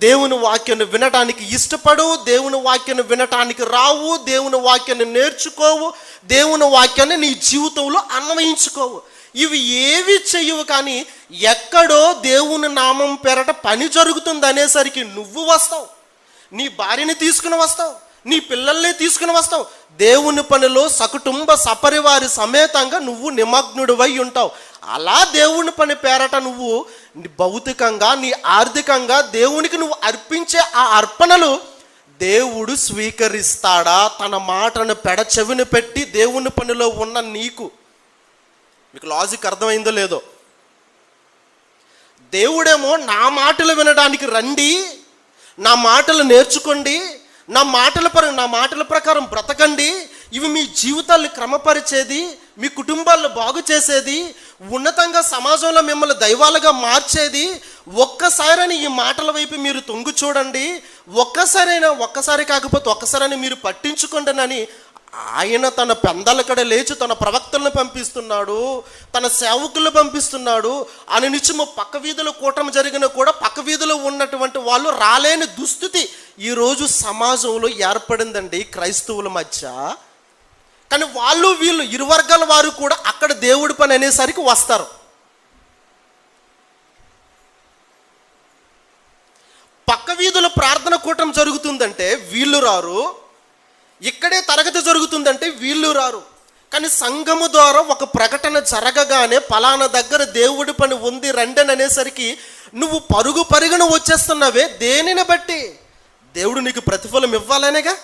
దేవుని వాక్యాన్ని వినటానికి ఇష్టపడు, దేవుని వాక్యాన్ని వినటానికి రావు, దేవుని వాక్యాన్ని నేర్చుకోవు, దేవుని వాక్యాన్ని నీ జీవితంలో అన్వయించుకోవు. ఇవి ఏవి చెయ్యవు. కానీ ఎక్కడో దేవుని నామం పేరట పని జరుగుతుంది అనేసరికి నువ్వు వస్తావు, నీ భార్యని తీసుకుని వస్తావు, నీ పిల్లల్ని తీసుకుని వస్తావు, దేవుని పనిలో సకుటుంబ సపరివారి సమేతంగా నువ్వు నిమగ్నుడివై ఉంటావు. అలా దేవుని పని పేరట నువ్వు భౌతికంగా, నీ ఆర్థికంగా దేవునికి నువ్వు అర్పించే ఆ అర్పణలు దేవుడు స్వీకరిస్తాడా? తన మాటను పెడచెవిని పెట్టి దేవుని పనిలో ఉన్న నీకు, మీకు లాజిక్ అర్థమైందో లేదో, దేవుడేమో నా మాటలు వినడానికి రండి, నా మాటలు నేర్చుకోండి, నా మాటల ప్రకారం బ్రతకండి, ఇవి మీ జీవితాన్ని క్రమపరిచేది, మీ కుటుంబాలను బాగు చేసేది, ఉన్నతంగా సమాజంలో మిమ్మల్ని దైవాలుగా మార్చేది, ఒక్కసారైనా ఈ మాటల వైపు మీరు తొంగి చూడండి, ఒక్కసారి కాకపోతే ఒక్కసారైనా మీరు పట్టించుకోండి అని ఆయన తన పెందలకడ లేచి తన ప్రవక్తలను పంపిస్తున్నాడు, తన సేవకులను పంపిస్తున్నాడు. అని నిత్యము పక్క వీధిలో కూటమి జరిగిన కూడా పక్క వీధిలో ఉన్నటువంటి వాళ్ళు రాలేని దుస్థితి ఈరోజు సమాజంలో ఏర్పడిందండి క్రైస్తవుల మధ్య. కానీ వాళ్ళు వీళ్ళు ఇరు వర్గాల వారు కూడా అక్కడ దేవుడి పని అనేసరికి వస్తారు. పక్క వీధుల ప్రార్థన కూటం జరుగుతుందంటే వీళ్ళు రారు, ఇక్కడే తరగతి జరుగుతుందంటే వీళ్ళు రారు. కానీ సంఘము ద్వారా ఒక ప్రకటన జరగగానే పలానా దగ్గర దేవుడి పని ఉంది రండి అనేసరికి నువ్వు పరుగు పరుగున వచ్చేస్తున్నావే. దేనిని బట్టి? దేవుడు నీకు ప్రతిఫలం ఇవ్వాలనేగా,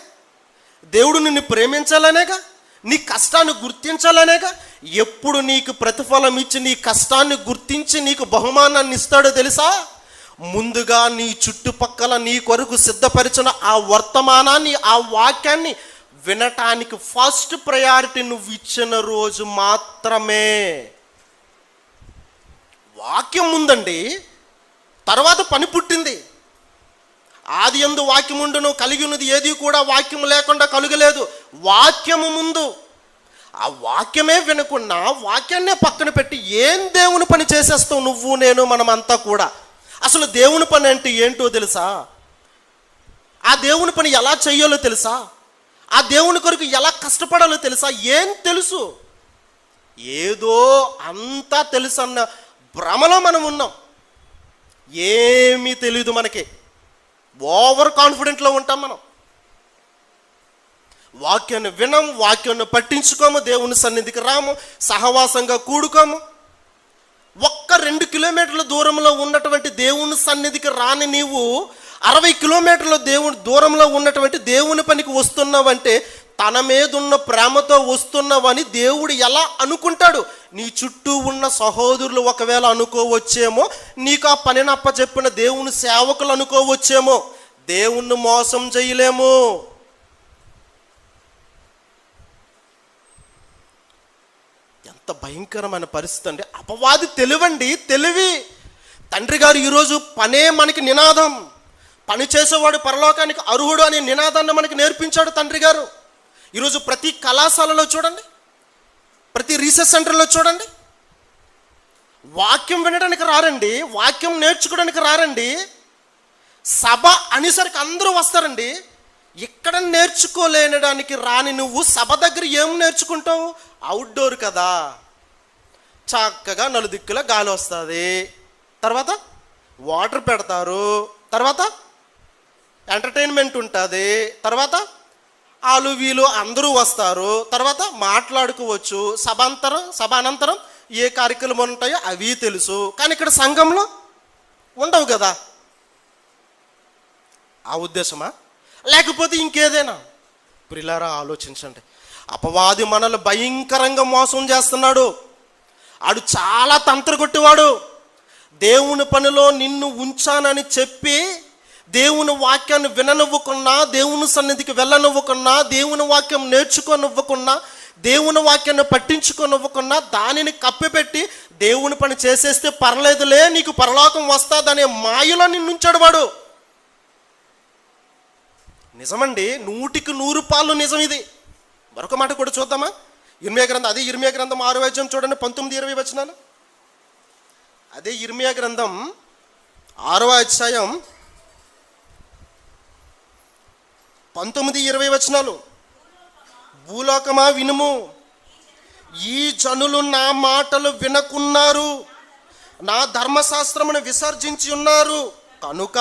దేవుడు నిన్ను ప్రేమించాలనేగా, నీ కష్టాన్ని గుర్తించాలనేగా. ఎప్పుడు నీకు ప్రతిఫలం ఇచ్చి నీ కష్టాన్ని గుర్తించి నీకు బహుమానాన్ని ఇస్తాడో తెలుసా? ముందుగా నీ చుట్టుపక్కల నీ కొరకు సిద్ధపరిచిన ఆ వర్తమానాన్ని, ఆ వాక్యాన్ని వినటానికి ఫస్ట్ ప్రయారిటీ నువ్వు ఇచ్చిన రోజు మాత్రమే. వాక్యం ఉందండి, తర్వాత పని పుట్టింది. ఆది యందు వాక్యముండును, కలిగి ఉన్నది ఏది కూడా వాక్యము లేకుండా కలుగలేదు. వాక్యము ముందు. ఆ వాక్యమే వినకుండా వాక్యాన్నే పక్కన పెట్టి ఏం దేవుని పని చేసేస్తావు నువ్వు నేను మనమంతా కూడా. అసలు దేవుని పని అంటే ఏంటో తెలుసా? ఆ దేవుని పని ఎలా చెయ్యాలో తెలుసా? ఆ దేవుని కొరకు ఎలా కష్టపడాలో తెలుసా? ఏం తెలుసు? ఏదో అంతా తెలుసు అన్న భ్రమలో మనం ఉన్నాం. ఏమీ తెలియదు మనకి. ఓవర్ కాన్ఫిడెంట్లో ఉంటాం మనం. వాక్యాన్ని వినం, వాక్యాన్ని పట్టించుకోము, దేవుని సన్నిధికి రాము, సహవాసంగా కూడుకోము. 1-2 కిలోమీటర్ల దూరంలో ఉన్నటువంటి దేవుని సన్నిధికి రాని నీవు 60 కిలోమీటర్ల దూరంలో ఉన్నటువంటి దేవుని పనికి వస్తున్నావంటే తన మీద ఉన్న ప్రేమతో వస్తున్నావని దేవుడు ఎలా అనుకుంటాడు? నీ చుట్టూ ఉన్న సహోదరులు ఒకవేళ అనుకోవచ్చేమో, నీకు ఆ పనిని అప్పచెప్పిన దేవుని సేవకులు అనుకోవచ్చేమో. దేవుణ్ణి మోసం చేయలేము. ఎంత భయంకరమైన పరిస్థితి అండి. అపవాది తెలివండి, తెలివి. తండ్రి గారు ఈరోజు పనే మనకి నినాదం. పని చేసేవాడు పరలోకానికి అర్హుడు అనే నినాదాన్ని మనకి నేర్పించాడు తండ్రి గారు. ఈరోజు ప్రతి కళాశాలలో చూడండి, ప్రతి రీసెర్చ్ సెంటర్లో చూడండి, వాక్యం వినడానికి రారండి, వాక్యం నేర్చుకోవడానికి రారండి. సభ అనేసరికి అందరూ వస్తారండి. ఇక్కడ నేర్చుకోలేనడానికి రాని నువ్వు సభ దగ్గర ఏం నేర్చుకుంటావు? అవుట్డోర్ కదా, చక్కగా నలుదిక్కుల గాలి వస్తుంది, తర్వాత వాటర్ పెడతారు, తర్వాత ఎంటర్టైన్మెంట్ ఉంటుంది, తర్వాత ఆలు వీలు అందరూ వస్తారు, తర్వాత మాట్లాడుకోవచ్చు. సభ అనంతరం ఏ కార్యక్రమాలు ఉంటాయో అవి తెలుసు. కానీ ఇక్కడ సంఘంలో ఉండవు కదా. ఆ ఉద్దేశమా? లేకపోతే ఇంకేదైనా? ప్రియులారా ఆలోచించండి. అపవాది మనల్ని భయంకరంగా మోసం చేస్తున్నాడు. ఆడు చాలా తంత్రగొట్టివాడు. దేవుని పనిలో నిన్ను ఉంచానని చెప్పి దేవుని వాక్యాన్ని విననివ్వకున్నా, దేవుని సన్నిధికి వెళ్ళనివ్వకున్నా, దేవుని వాక్యం నేర్చుకోనివ్వకున్నా, దేవుని వాక్యాన్ని పట్టించుకోనివ్వకున్నా దానిని కప్పిపెట్టి దేవుని పని చేసేస్తే పర్లేదులే నీకు పరలోకం వస్తుందనే మాయలో నిన్నుంచాడు వాడు. నిజమండి, 100% నిజం ఇది. మరొక మాట కూడా చూద్దామా? ఇర్మియా గ్రంథం, అదే ఇర్మియా గ్రంథం 6వ అధ్యాయం చూడండి, 19-20 వచనాలు. అదే ఇర్మియా గ్రంథం 6వ అధ్యాయం 19-20 వచనాలు. భూలోకమా వినుము, ఈ జనులు నా మాటలు వినకున్నారు, నా ధర్మశాస్త్రమును విసర్జించి ఉన్నారు కనుక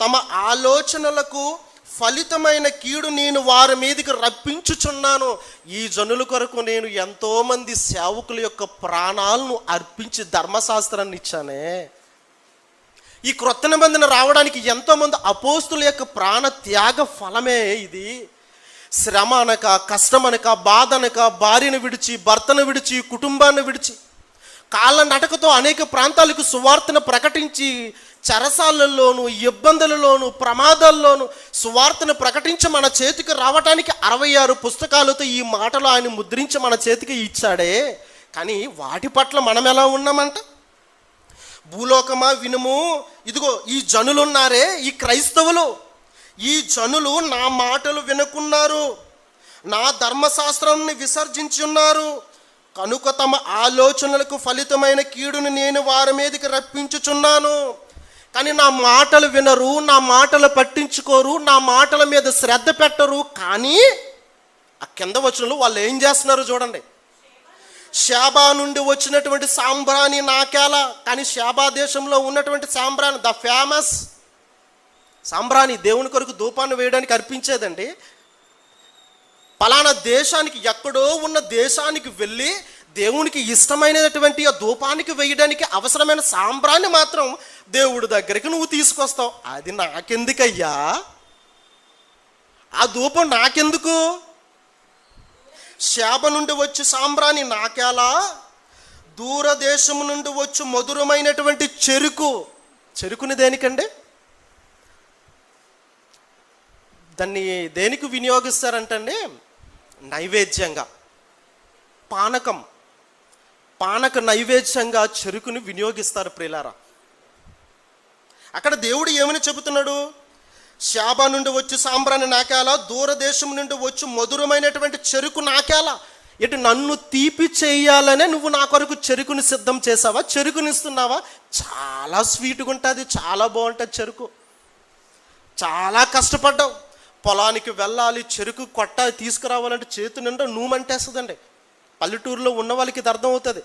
తమ ఆలోచనలకు ఫలితమైన కీడు నేను వారి మీదకి రప్పించుచున్నాను. ఈ జనుల కొరకు నేను ఎంతోమంది సేవకుల యొక్క ప్రాణాలను అర్పించి ధర్మశాస్త్రాన్ని ఇచ్చానే. ఈ క్రొత్త నిబంధన రావడానికి ఎంతోమంది అపోస్తుల యొక్క ప్రాణ త్యాగ ఫలమే ఇది. శ్రమ అనక, కష్టం అనక, బాధ అనక, భార్యను విడిచి, భర్తను విడిచి, కుటుంబాన్ని విడిచి, కాళ్ళ నటకతో అనేక ప్రాంతాలకు సువార్తను ప్రకటించి, చెరసాలల్లోనూ, ఇబ్బందులలోనూ, ప్రమాదాల్లోనూ సువార్తను ప్రకటించి మన చేతికి రావడానికి 66 పుస్తకాలతో ఈ మాటలు ఆయన ముద్రించి మన చేతికి ఇచ్చాడే. కానీ వాటి పట్ల మనం ఎలా ఉన్నామంట? భూలోకమా వినుము, ఇదిగో ఈ జనులున్నారే, ఈ క్రైస్తవులు, ఈ జనులు నా మాటలు వినుకున్నారు, నా ధర్మశాస్త్రాన్ని విసర్జించి ఉన్నారు కనుక తమ ఆలోచనలకు ఫలితమైన కీడును నేను వారి మీదకి రప్పించుచున్నాను. కానీ నా మాటలు వినరు, నా మాటలు పట్టించుకోరు, నా మాటల మీద శ్రద్ధ పెట్టరు. కానీ ఆ కింద వచనంలో వాళ్ళు ఏం చేస్తున్నారు చూడండి. షాబా నుండి వచ్చినటువంటి సాంబ్రాణి నాకేల. కానీ షాబా దేశంలో ఉన్నటువంటి సాంబ్రాణి, ద ఫేమస్ సాంబ్రాణి, దేవుని కొరకు ధూపాన్ని వేయడానికి అర్పించేదండి. పలానా దేశానికి, ఎక్కడో ఉన్న దేశానికి వెళ్ళి దేవునికి ఇష్టమైనటువంటి ఆ ధూపానికి వేయడానికి అవసరమైన సాంబ్రాన్ని మాత్రం దేవుడి దగ్గరికి నువ్వు తీసుకొస్తావు. అది నాకెందుకయ్యా? ఆ ధూపం నాకెందుకు? శాబ నుండి వచ్చి సాంబ్రాణి నాకేలా, దూరదేశము నుండి వచ్చి మధురమైనటువంటి చెరుకుని దేనికండి? దాన్ని దేనికి వినియోగిస్తారంటండి? నైవేద్యంగా, పానక నైవేద్యంగా చెరుకుని వినియోగిస్తారు ప్రియులారా. అక్కడ దేవుడు ఏమని చెబుతున్నాడు? శాబా నుండి వచ్చి సాంబ్రాణి నాకేలా, దూరదేశం నుండి వచ్చి మధురమైనటువంటి చెరుకు నాకేలా. ఇటు నన్ను తీపి చేయాలనే నువ్వు నా కొరకు చెరుకుని సిద్ధం చేసావా? చెరుకునిస్తున్నావా? చాలా స్వీట్గా ఉంటుంది, చాలా బాగుంటుంది చెరుకు. చాలా కష్టపడ్డావు, పొలానికి వెళ్ళాలి, చెరుకు కొట్ట తీసుకురావాలంటే చేతి నిండా నూమంటేస్తుందండి. పల్లెటూరులో ఉన్న వాళ్ళకి ఇది అర్థమవుతుంది.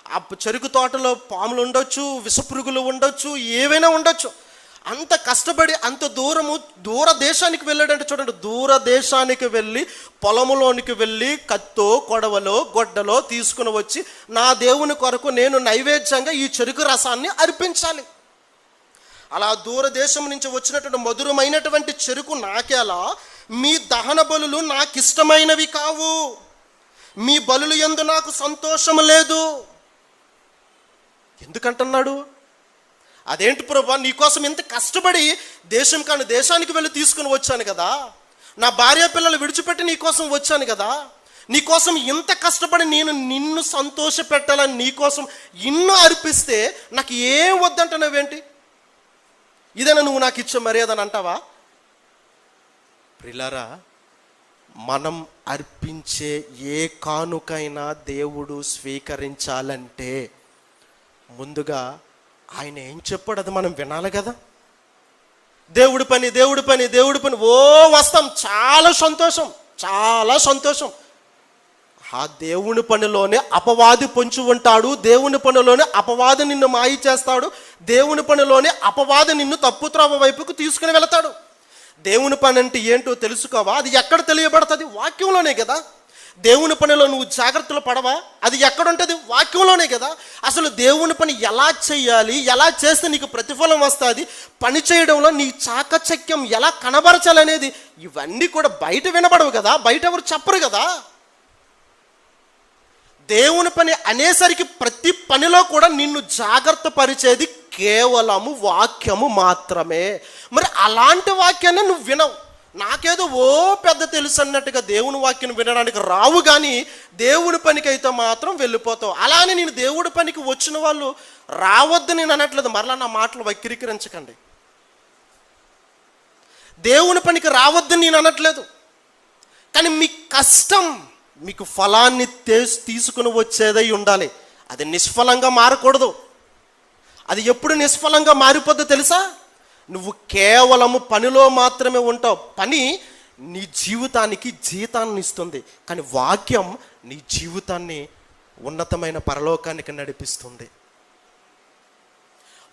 ఆ చెరుకు తోటలో పాములు ఉండొచ్చు, విషపురుగులు ఉండొచ్చు, ఏవైనా ఉండొచ్చు. అంత కష్టపడి అంత దూర దేశానికి వెళ్ళాడంటే చూడండి. దూర దేశానికి వెళ్ళి పొలములోనికి వెళ్ళి కత్తో, కొడవలో, గొడ్డలో తీసుకుని వచ్చి నా దేవుని కొరకు నేను నైవేద్యంగా ఈ చెరుకు రసాన్ని అర్పించాలి. అలా దూరదేశం నుంచి వచ్చినటువంటి మధురమైనటువంటి చెరుకు నాకేలా, మీ దహన బలులు నాకు ఇష్టమైనవి కావు, మీ బలులు యందు నాకు సంతోషం లేదు. ఎందుకంటున్నాడు? అదేంటి ప్రభా, నీకోసం ఇంత కష్టపడి దేశం కాని దేశానికి వెళ్ళి తీసుకుని వచ్చాను కదా, నా భార్య పిల్లలు విడిచిపెట్టి నీకోసం వచ్చాను కదా, నీకోసం ఇంత కష్టపడి నేను నిన్ను సంతోష పెట్టాలని నీకోసం ఇన్ను అర్పిస్తే నాకు ఏం వద్దంటున్నావేంటి? ఇదేనా నువ్వు నాకు ఇచ్చే మర్యాద అని అంటావా? ప్రియులారా, మనం అర్పించే ఏ కానుకైనా దేవుడు స్వీకరించాలంటే ముందుగా ఆయన ఏం చెప్పాడు అది మనం వినాలి కదా. దేవుడి పని ఓ వస్తాం, చాలా సంతోషం. ఆ దేవుని పనిలోనే అపవాది పొంచి ఉంటాడు, దేవుని పనిలోనే అపవాది నిన్ను మాయ చేస్తాడు, దేవుని పనిలోనే అపవాది నిన్ను తప్పుత్రోవ వైపుకు తీసుకుని వెళతాడు. దేవుని పని అంటే ఏంటో తెలుసుకోవా? అది ఎక్కడ తెలియబడుతుంది? వాక్యంలోనే కదా. దేవుని పనిలో నువ్వు జాగ్రత్తలు పడవా? అది ఎక్కడుంటుంది? వాక్యంలోనే కదా. అసలు దేవుని పని ఎలా చేయాలి, ఎలా చేస్తే నీకు ప్రతిఫలం వస్తుంది, పని చేయడంలో నీ చాకచక్యం ఎలా కనబరచాలనేది ఇవన్నీ కూడా బయట వినబడవు కదా, బయట ఎవరు చెప్పరు కదా. దేవుని పని అనేసరికి ప్రతి పనిలో కూడా నిన్ను జాగ్రత్త పరిచేది కేవలము వాక్యము మాత్రమే. మరి అలాంటి వాక్యాన్ని నువ్వు వినవు. నాకేదో ఓ పెద్ద తెలుసు అన్నట్టుగా దేవుని వాక్యం వినడానికి రావు, కానీ దేవుని పనికి అయితే మాత్రం వెళ్ళిపోతావు. అలానే నేను దేవుడి పనికి వచ్చిన వాళ్ళు రావద్దు నేను అనట్లేదు, మరలా నా మాటలు వక్రీకరించకండి. దేవుని పనికి రావద్దు నేను అనట్లేదు, కానీ మీ కష్టం మీకు ఫలాన్ని తీసుకుని వచ్చేదై ఉండాలి. అది నిష్ఫలంగా మారకూడదు. అది ఎప్పుడు నిష్ఫలంగా మారిపోద్దో తెలుసా? నువ్వు కేవలము పనిలో మాత్రమే ఉంటావు. పని నీ జీవితానికి జీతాన్ని ఇస్తుంది, కానీ వాక్యం నీ జీవితాన్ని ఉన్నతమైన పరలోకానికి నడిపిస్తుంది.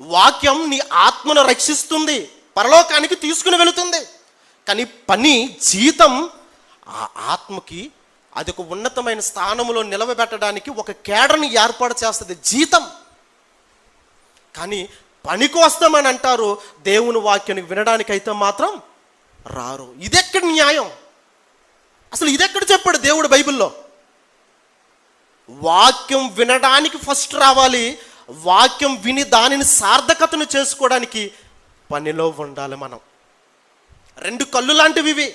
వాక్యం నీ ఆత్మను రక్షిస్తుంది, పరలోకానికి తీసుకుని వెళుతుంది. కానీ పని, జీతం ఆ ఆత్మకి అది ఒక ఉన్నతమైన స్థానంలో నిలవబెట్టడానికి ఒక కేడర్ని ఏర్పాటు చేస్తుంది, జీతం. కానీ పనికి వస్తామని అంటారు, దేవుని వాక్యానికి వినడానికైతే మాత్రం రారు. ఇదెక్కడ న్యాయం? అసలు ఇదెక్కడ చెప్పాడు దేవుడు బైబిల్లో? వాక్యం వినడానికి ఫస్ట్ రావాలి, వాక్యం విని దానిని సార్థకతను చేసుకోవడానికి పనిలో ఉండాలి. మనం 2 కళ్ళు లాంటివి ఇవి,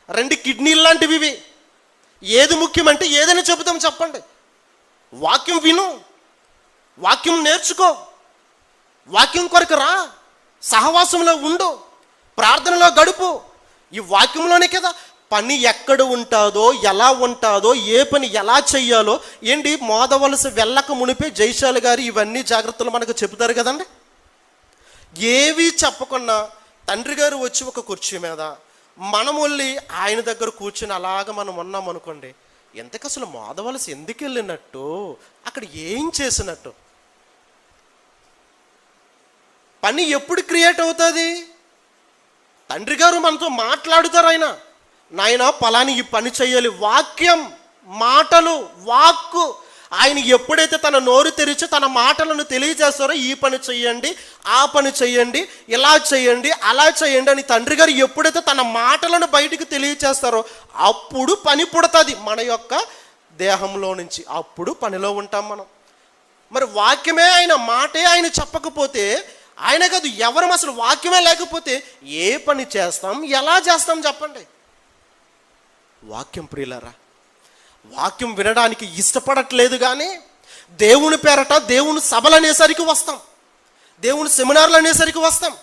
2 కిడ్నీలు లాంటివి ఇవి. ఏది ముఖ్యమంటే ఏదైనా చెబుతాం చెప్పండి. వాక్యం విను, వాక్యం నేర్చుకో, వాక్యం కొరకు రా, సహవాసంలో ఉండు, ప్రార్థనలో గడుపు. ఈ వాక్యంలోనే కదా పని ఎక్కడ ఉంటుందో, ఎలా ఉంటుందో, ఏ పని ఎలా చెయ్యాలో. ఏంటి మోదవలస వెళ్ళక మునిపే జైశాలి గారు ఇవన్నీ జాగ్రత్తలు మనకు చెబుతారు కదండి. ఏవి చెప్పకుండా తండ్రి గారు వచ్చి ఒక కుర్చీ మీద మనం వెళ్ళి ఆయన దగ్గర కూర్చుని అలాగ మనం ఉన్నాం అనుకోండి, ఎంతకు అసలు మోదవలసి ఎందుకు వెళ్ళినట్టు, అక్కడ ఏం చేసినట్టు? పని ఎప్పుడు క్రియేట్ అవుతుంది? తండ్రి గారు మనతో మాట్లాడుతారు. నాయన పలాని ఈ పని చేయాలి, వాక్యం, మాటలు, వాక్కు. ఆయన ఎప్పుడైతే తన నోరు తెరిచి తన మాటలను తెలియజేస్తారో, ఈ పని చెయ్యండి, ఆ పని చెయ్యండి, ఇలా చేయండి, అలా చేయండి అని తండ్రి గారు ఎప్పుడైతే తన మాటలను బయటికి తెలియజేస్తారో అప్పుడు పని పుడుతుంది మన యొక్క దేహంలో నుంచి. అప్పుడు పనిలో ఉంటాం మనం. మరి వాక్యమే ఆయన, మాటే ఆయన చెప్పకపోతే, ఆయన కాదు ఎవరు అసలు వాక్యమే లేకపోతే ఏ పని చేస్తాం, ఎలా చేస్తాం చెప్పండి? వాక్యం ప్రియులారా, వాక్యం వినడానికి ఇష్టపడట్లేదు, కానీ దేవుని పేరట దేవుని సభలు అనేసరికి వస్తాం, దేవుని సెమినార్లు అనేసరికి వస్తాం,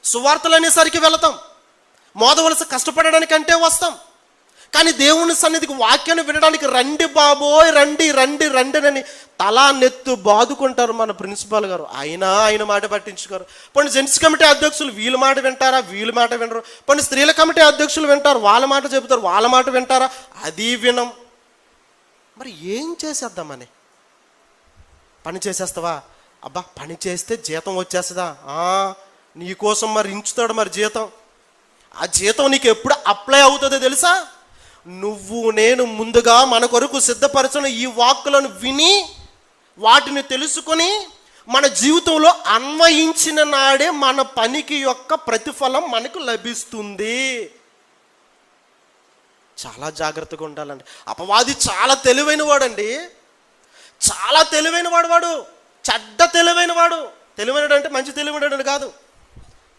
సువార్తలు అనేసరికి వెళతాం, మోదవలస కష్టపడడానికంటే వస్తాం. కానీ దేవుని సన్నిధికి వాక్యాన్ని వినడానికి రండి బాబోయ్, రండి రండి రండి అని తలా నెత్తు బాదుకుంటారు మన ప్రిన్సిపాల్ గారు. ఆయన మాట పట్టించుకోరు. కొన్ని జెంట్స్ కమిటీ అధ్యక్షులు వీళ్ళ మాట వింటారా? వీళ్ళ మాట వినరు. కొన్ని స్త్రీల కమిటీ అధ్యక్షులు వింటారు, వాళ్ళ మాట చెబుతారు, వాళ్ళ మాట వింటారా? అది వినం. మరి ఏం చేసేద్దామని? పని చేసేస్తావా? అబ్బా పని చేస్తే జీతం వచ్చేస్తుందా? నీకోసం మరి ఇంచుతాడు మరి జీతం. ఆ జీతం నీకు ఎప్పుడు అప్లై అవుతుందో తెలుసా? నువ్వు నేను ముందుగా మన కొరకు సిద్ధపరచిన ఈ వాక్కులను విని వాటిని తెలుసుకొని మన జీవితంలో అన్వయించిన నాడే మన పనికి యొక్క ప్రతిఫలం మనకు లభిస్తుంది. చాలా జాగ్రత్తగా ఉండాలండి. అపవాది చాలా తెలివైన వాడండి, చాలా తెలివైన వాడు. చెడ్డ తెలివైన వాడు. తెలివైనడు అంటే మంచి తెలివైనడు కాదు,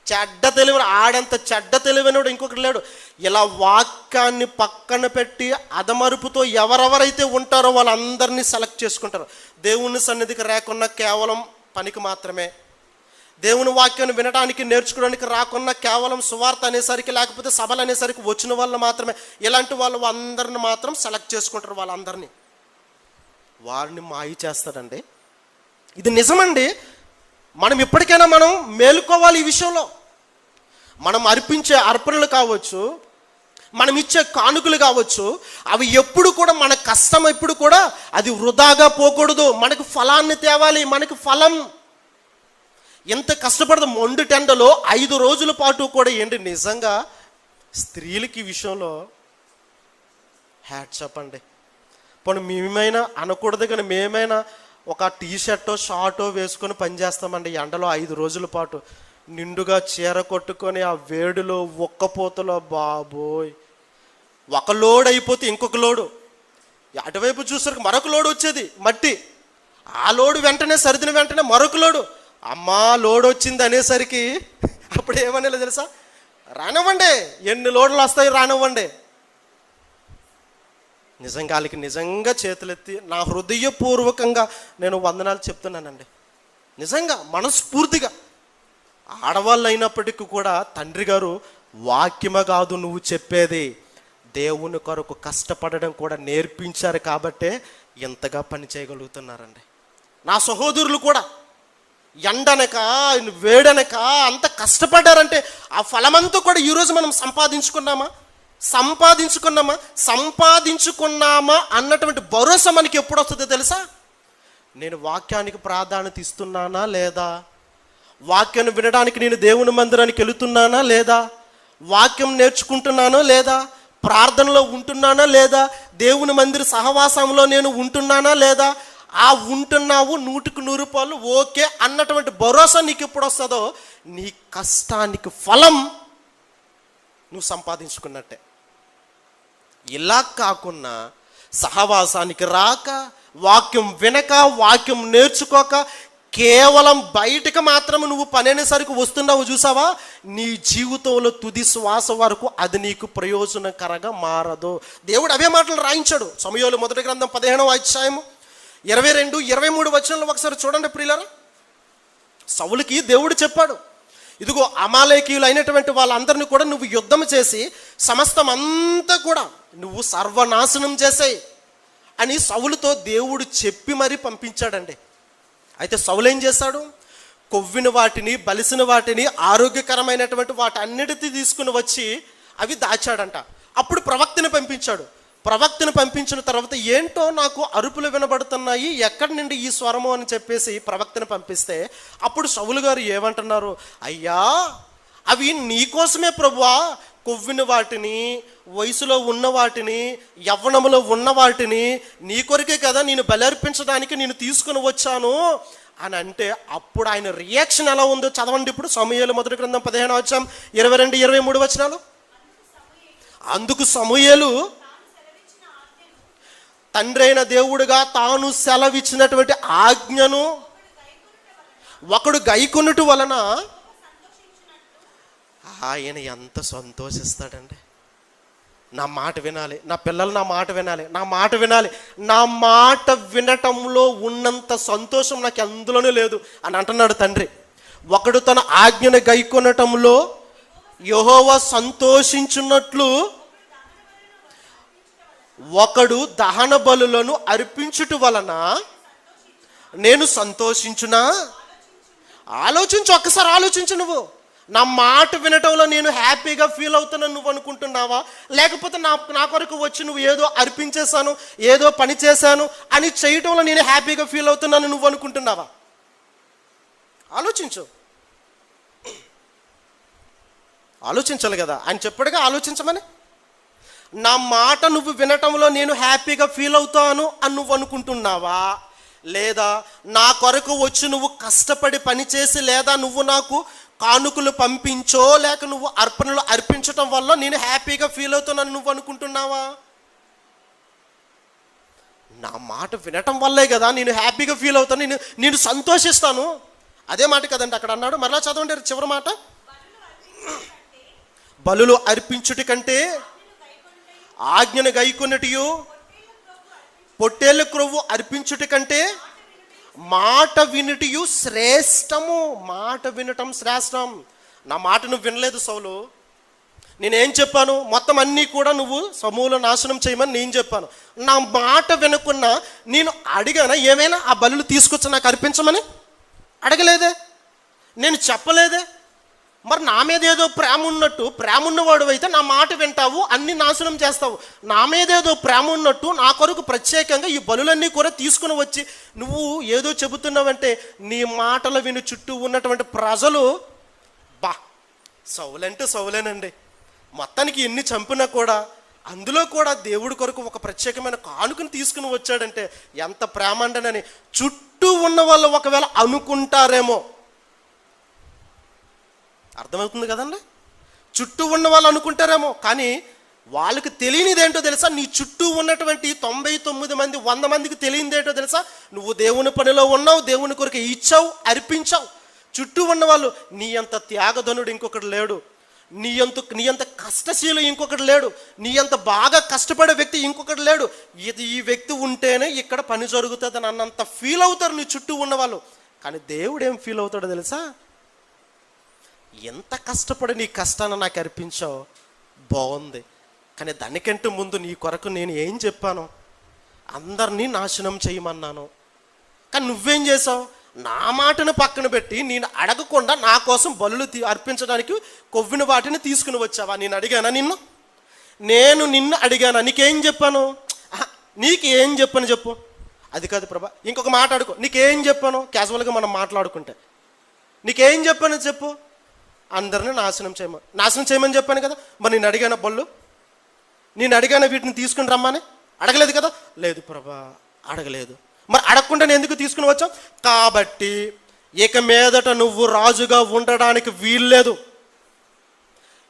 చెడ్డ తెలివైన. ఆడంత చెడ్డ తెలివైనడు ఇంకొకటి లేడు. ఇలా వాక్యాన్ని పక్కన పెట్టి అదమరుపుతో ఎవరెవరైతే ఉంటారో వాళ్ళందరినీ సెలెక్ట్ చేసుకుంటారు. దేవుని సన్నిధికి రాకున్నా కేవలం పనికి మాత్రమే, దేవుని వాక్యాన్ని వినడానికి నేర్చుకోవడానికి రాకున్నా కేవలం సువార్త అనేసరికి లేకపోతే సభలు అనేసరికి వచ్చిన వాళ్ళు మాత్రమే, ఇలాంటి వాళ్ళు అందరిని మాత్రం సెలెక్ట్ చేసుకుంటారు. వాళ్ళందరినీ వారిని మాయ చేస్తాడండి. ఇది నిజమండి. మనం ఇప్పటికైనా మనం మేలుకోవాలి ఈ విషయంలో. మనం అర్పించే అర్పణలు కావచ్చు, మనం ఇచ్చే కానుకలు కావచ్చు, అవి ఎప్పుడు కూడా మన కష్టం ఎప్పుడు కూడా అది వృధాగా పోకూడదు. మనకు ఫలాన్ని తేవాలి. మనకు ఫలం ఎంత కష్టపడదు మొండు టెండలో 5 రోజుల పాటు కూడా ఏంటి నిజంగా స్త్రీలకి ఈ విషయంలో హ్యాట్స్ అప్ అండి. పోనీ మేమైనా అనకూడదు, కానీ మేమైనా ఒక టీషర్టో షార్టో వేసుకొని పనిచేస్తామండి ఎండలో 5 రోజుల పాటు. నిండుగా చీర కొట్టుకొని ఆ వేడిలో ఒక్కపోతలో బాబోయ్, ఒక లోడ్ అయిపోతే ఇంకొక లోడు, అటువైపు చూసరికి మరొక లోడు వచ్చేది మట్టి. ఆ లోడు వెంటనే సరిదిన వెంటనే మరొక లోడు. అమ్మా లోడ్ వచ్చింది అనేసరికి అప్పుడు ఏమనేది తెలుసా? రానివ్వండి, ఎన్ని లోడ్లు వస్తాయి రానివ్వండి. నిజంగా వాళ్ళకి నిజంగా చేతులెత్తి నా హృదయపూర్వకంగా నేను వందనాలు చెప్తున్నానండి. నిజంగా మనస్ఫూర్తిగా. ఆడవాళ్ళు అయినప్పటికీ కూడా తండ్రి గారు వాక్యమే కాదు నువ్వు చెప్పేది, దేవుని కొరకు కష్టపడడం కూడా నేర్పించారు కాబట్టే ఎంతగా పని చేయగలుగుతున్నారండి. నా సహోదరులు కూడా ఎండనక వేడనక అంత కష్టపడ్డారంటే ఆ ఫలమంతా కూడా ఈరోజు మనం సంపాదించుకున్నామా అన్నటువంటి భరోసా మనకి ఎప్పుడు వస్తుందో తెలుసా? నేను వాక్యానికి ప్రాధాన్యత ఇస్తున్నానా లేదా? వాక్యాన్ని వినడానికి నేను దేవుని మందిరానికి వెళుతున్నానా లేదా? వాక్యం నేర్చుకుంటున్నానో లేదా? ప్రార్థనలో ఉంటున్నానా లేదా? దేవుని మందిర సహవాసంలో నేను ఉంటున్నానా లేదా? ఆ ఉంటున్నావు 100% ఓకే అన్నటువంటి భరోసా నీకు ఎప్పుడు వస్తుందో నీ కష్టానికి ఫలం నువ్వు సంపాదించుకున్నట్టే. ఇలా కాకుండా సహవాసానికి రాక, వాక్యం వినక, వాక్యం నేర్చుకోక, కేవలం బయటకు మాత్రం నువ్వు పని అనేసరికి వస్తున్నావు చూసావా, నీ జీవితంలో తుది శ్వాస వరకు అది నీకు ప్రయోజనకరంగా మారదు. దేవుడు అవే మాటలు రాయించాడు. సమూయేలు మొదటి గ్రంథం 15వ అధ్యాయము 22, 23 వచనాలు ఒకసారి చూడండి ప్రియులారా. సౌలుకి దేవుడు చెప్పాడు, ఇదిగో అమాలేకీయులు అయినటువంటి వాళ్ళందరినీ కూడా నువ్వు యుద్ధం చేసి సమస్తం అంతా కూడా నువ్వు సర్వనాశనం చేసేయి అని సౌలుతో దేవుడు చెప్పి మరీ పంపించాడండి. అయితే సౌలు ఏం చేశాడు? కొవ్విన వాటిని, బలిసిన వాటిని, ఆరోగ్యకరమైనటువంటి వాటన్నిటిని తీసుకుని వచ్చి అవి దాచాడంట. అప్పుడు ప్రవక్తని పంపించాడు. ప్రవక్తను పంపించిన తర్వాత ఏంటో నాకు అరుపులు వినబడుతున్నాయి, ఎక్కడి నుండి ఈ స్వరము అని చెప్పేసి ప్రవక్తను పంపిస్తే అప్పుడు సౌలు గారు ఏమంటున్నారు, అయ్యా అవి నీకోసమే ప్రభువా, కొవ్విన వాటిని, వయసులో ఉన్న వాటిని, యవ్వనములో ఉన్న వాటిని నీ కొరికే కదా నేను బలర్పించడానికి నేను తీసుకుని వచ్చాను అని అంటే, అప్పుడు ఆయన రియాక్షన్ ఎలా ఉందో చదవండి. ఇప్పుడు సమూయేలు మొదటి గ్రంథం 15వ అధ్యాయం 22-23 వచనాలు. అందుకు సమూయేలు తండ్రి అయిన దేవుడుగా తాను సెలవిచ్చినటువంటి ఆజ్ఞను ఒకడు గైకొనుట వలన ఆయన ఎంత సంతోషిస్తాడండి. నా మాట వినాలి, నా పిల్లలు నా మాట వినాలి, నా మాట వినాలి, నా మాట వినటంలో ఉన్నంత సంతోషం నాకు ఎందులోనే లేదు అని అంటున్నాడు తండ్రి. ఒకడు తన ఆజ్ఞను గైకొనటంలో యెహోవా సంతోషించున్నట్లు ఒకడు దహన బలులను అర్పించుట వలన నేను సంతోషించునా? ఆలోచించు, ఒక్కసారి ఆలోచించు. నువ్వు నా మాట వినటంలో నేను హ్యాపీగా ఫీల్ అవుతున్నాను నువ్వు అనుకుంటున్నావా? లేకపోతే నా కొరకు వచ్చి నువ్వు ఏదో అర్పించేశాను, ఏదో పని చేశాను అని చేయటంలో నేను హ్యాపీగా ఫీల్ అవుతున్నాను నువ్వు అనుకుంటున్నావా? ఆలోచించు. ఆలోచించాలి కదా, ఆయన చెప్పాడుగా ఆలోచించమని. నా మాట నువ్వు వినటంలో నేను హ్యాపీగా ఫీల్ అవుతాను అని నువ్వు అనుకుంటున్నావా? లేదా నా కొరకు వచ్చి నువ్వు కష్టపడి పని చేసి, లేదా నువ్వు నాకు కానుకలు పంపించో, లేక నువ్వు అర్పణలు అర్పించటం వల్ల నేను హ్యాపీగా ఫీల్ అవుతానని నువ్వు అనుకుంటున్నావా? నా మాట వినటం వల్లే కదా నేను హ్యాపీగా ఫీల్ అవుతాను, నేను సంతోషిస్తాను. అదే మాట కదండి అక్కడ అన్నాడు. మరలా చదవండి చివరి మాట. బలులు అర్పించుట కంటే ఆజ్ఞను గైకొనుటయు, పొట్టేళ్ళ క్రొవ్వు అర్పించుట కంటే మాట వినుటయు శ్రేష్టము. మాట వినటం శ్రేష్టం. నా మాట నువ్వు వినలేదు సౌలు. నేనేం చెప్పాను? మొత్తం అన్నీ కూడా నువ్వు సమూల నాశనం చేయమని నేను చెప్పాను. నా మాట వినకున్నా నేను అడిగానా ఏమైనా ఆ బలులు తీసుకొచ్చి నాకు అర్పించమని? అడగలేదే, నేను చెప్పలేదే. మరి నా మీద ఏదో ప్రేమ ఉన్నట్టు, ప్రేమ ఉన్నవాడు అయితే నా మాట వింటావు, అన్ని నాశనం చేస్తావు. నా మీద ఏదో ప్రేమ ఉన్నట్టు నా కొరకు ప్రత్యేకంగా ఈ బలులన్నీ కూడా తీసుకుని వచ్చి నువ్వు ఏదో చెబుతున్నావంటే నీ మాటలు విని చుట్టూ ఉన్నటువంటి ప్రజలు సౌలంటే సౌలేనండి, మొత్తానికి ఎన్ని చంపినా కూడా అందులో కూడా దేవుడి కొరకు ఒక ప్రత్యేకమైన కానుకను తీసుకుని వచ్చాడంటే ఎంత ప్రేమ అంటేనని చుట్టూ ఉన్న వాళ్ళు ఒకవేళ అనుకుంటారేమో. అర్థమవుతుంది కదండి? చుట్టూ ఉన్న వాళ్ళు అనుకుంటారేమో, కానీ వాళ్ళకి తెలియనిదేంటో తెలుసా? నీ చుట్టూ ఉన్నటువంటి 99 మంది 100 మందికి తెలియనిదేంటో తెలుసా? నువ్వు దేవుని పనిలో ఉన్నావు, దేవుని కొరకు ఇచ్చావు, అర్పించావు. చుట్టూ ఉన్న వాళ్ళు నీ అంత త్యాగధనుడు ఇంకొకటి లేడు, నీ అంత కష్టశీలు ఇంకొకటి లేడు, నీ అంత బాగా కష్టపడే వ్యక్తి ఇంకొకటి లేడు, ఈ వ్యక్తి ఉంటేనే ఇక్కడ పని జరుగుతుంది అన్నంత ఫీల్ అవుతారు నీ చుట్టూ ఉన్నవాళ్ళు. కానీ దేవుడు ఏం ఫీల్ అవుతాడో తెలుసా? ఎంత కష్టపడి నీ కష్టాన్ని నాకు అర్పించావు, బాగుంది, కానీ దానికంటే ముందు నీ కొరకు నేను ఏం చెప్పాను? అందరినీ నాశనం చేయమన్నాను. కానీ నువ్వేం చేసావు? నా మాటను పక్కన పెట్టి నేను అడగకుండా నా కోసం బలులు అర్పించడానికి కొవ్విన వాటిని తీసుకుని వచ్చావా? నేను అడిగానా నిన్ను? నేను నిన్ను అడిగానా? నీకేం చెప్పాను? నీకు ఏం చెప్పను చెప్పు. అది కాదు ప్రభా, ఇంకొక మాట అడుగు. నీకేం చెప్పాను? క్యాజువల్గా మనం మాట్లాడుకుంటే నీకేం చెప్పాను చెప్పు. అందరిని నాశనం చేయమని చెప్పాను కదా. మరి నేను అడిగాను బళ్ళు, నేను అడిగాను వీటిని తీసుకుని రమ్మని? అడగలేదు కదా. లేదు ప్రభా, అడగలేదు. మరి అడగకుండా నేను ఎందుకు తీసుకుని వచ్చావు? కాబట్టి ఇక మీదట నువ్వు రాజుగా ఉండడానికి వీల్లేదు,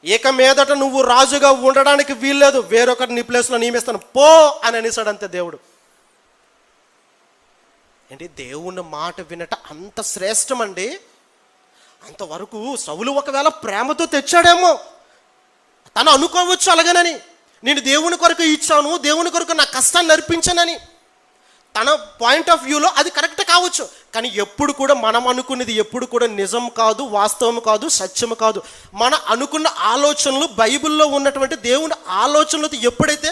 ఇక మీదట నువ్వు రాజుగా ఉండడానికి వీల్లేదు, వేరొకటి నీ ప్లేస్లో నియమిస్తాను పో అని అనేసాడు. అంతే దేవుడు. ఏంటి? దేవుని మాట వినట అంత శ్రేష్టం అండి. అంతవరకు సౌలు ఒకవేళ ప్రేమతో తెచ్చాడేమో, తను అనుకోవచ్చు అలాగేనని, నేను దేవుని కొరకు ఇచ్చాను, దేవుని కొరకు నా కష్టాన్ని అర్పించానని. తన పాయింట్ ఆఫ్ వ్యూలో అది కరెక్ట్ కావచ్చు, కానీ ఎప్పుడు కూడా మనం అనుకున్నది ఎప్పుడు కూడా నిజం కాదు, వాస్తవం కాదు, సత్యం కాదు. మన అనుకున్న ఆలోచనలు బైబిల్లో ఉన్నటువంటి దేవుని ఆలోచనలతో ఎప్పుడైతే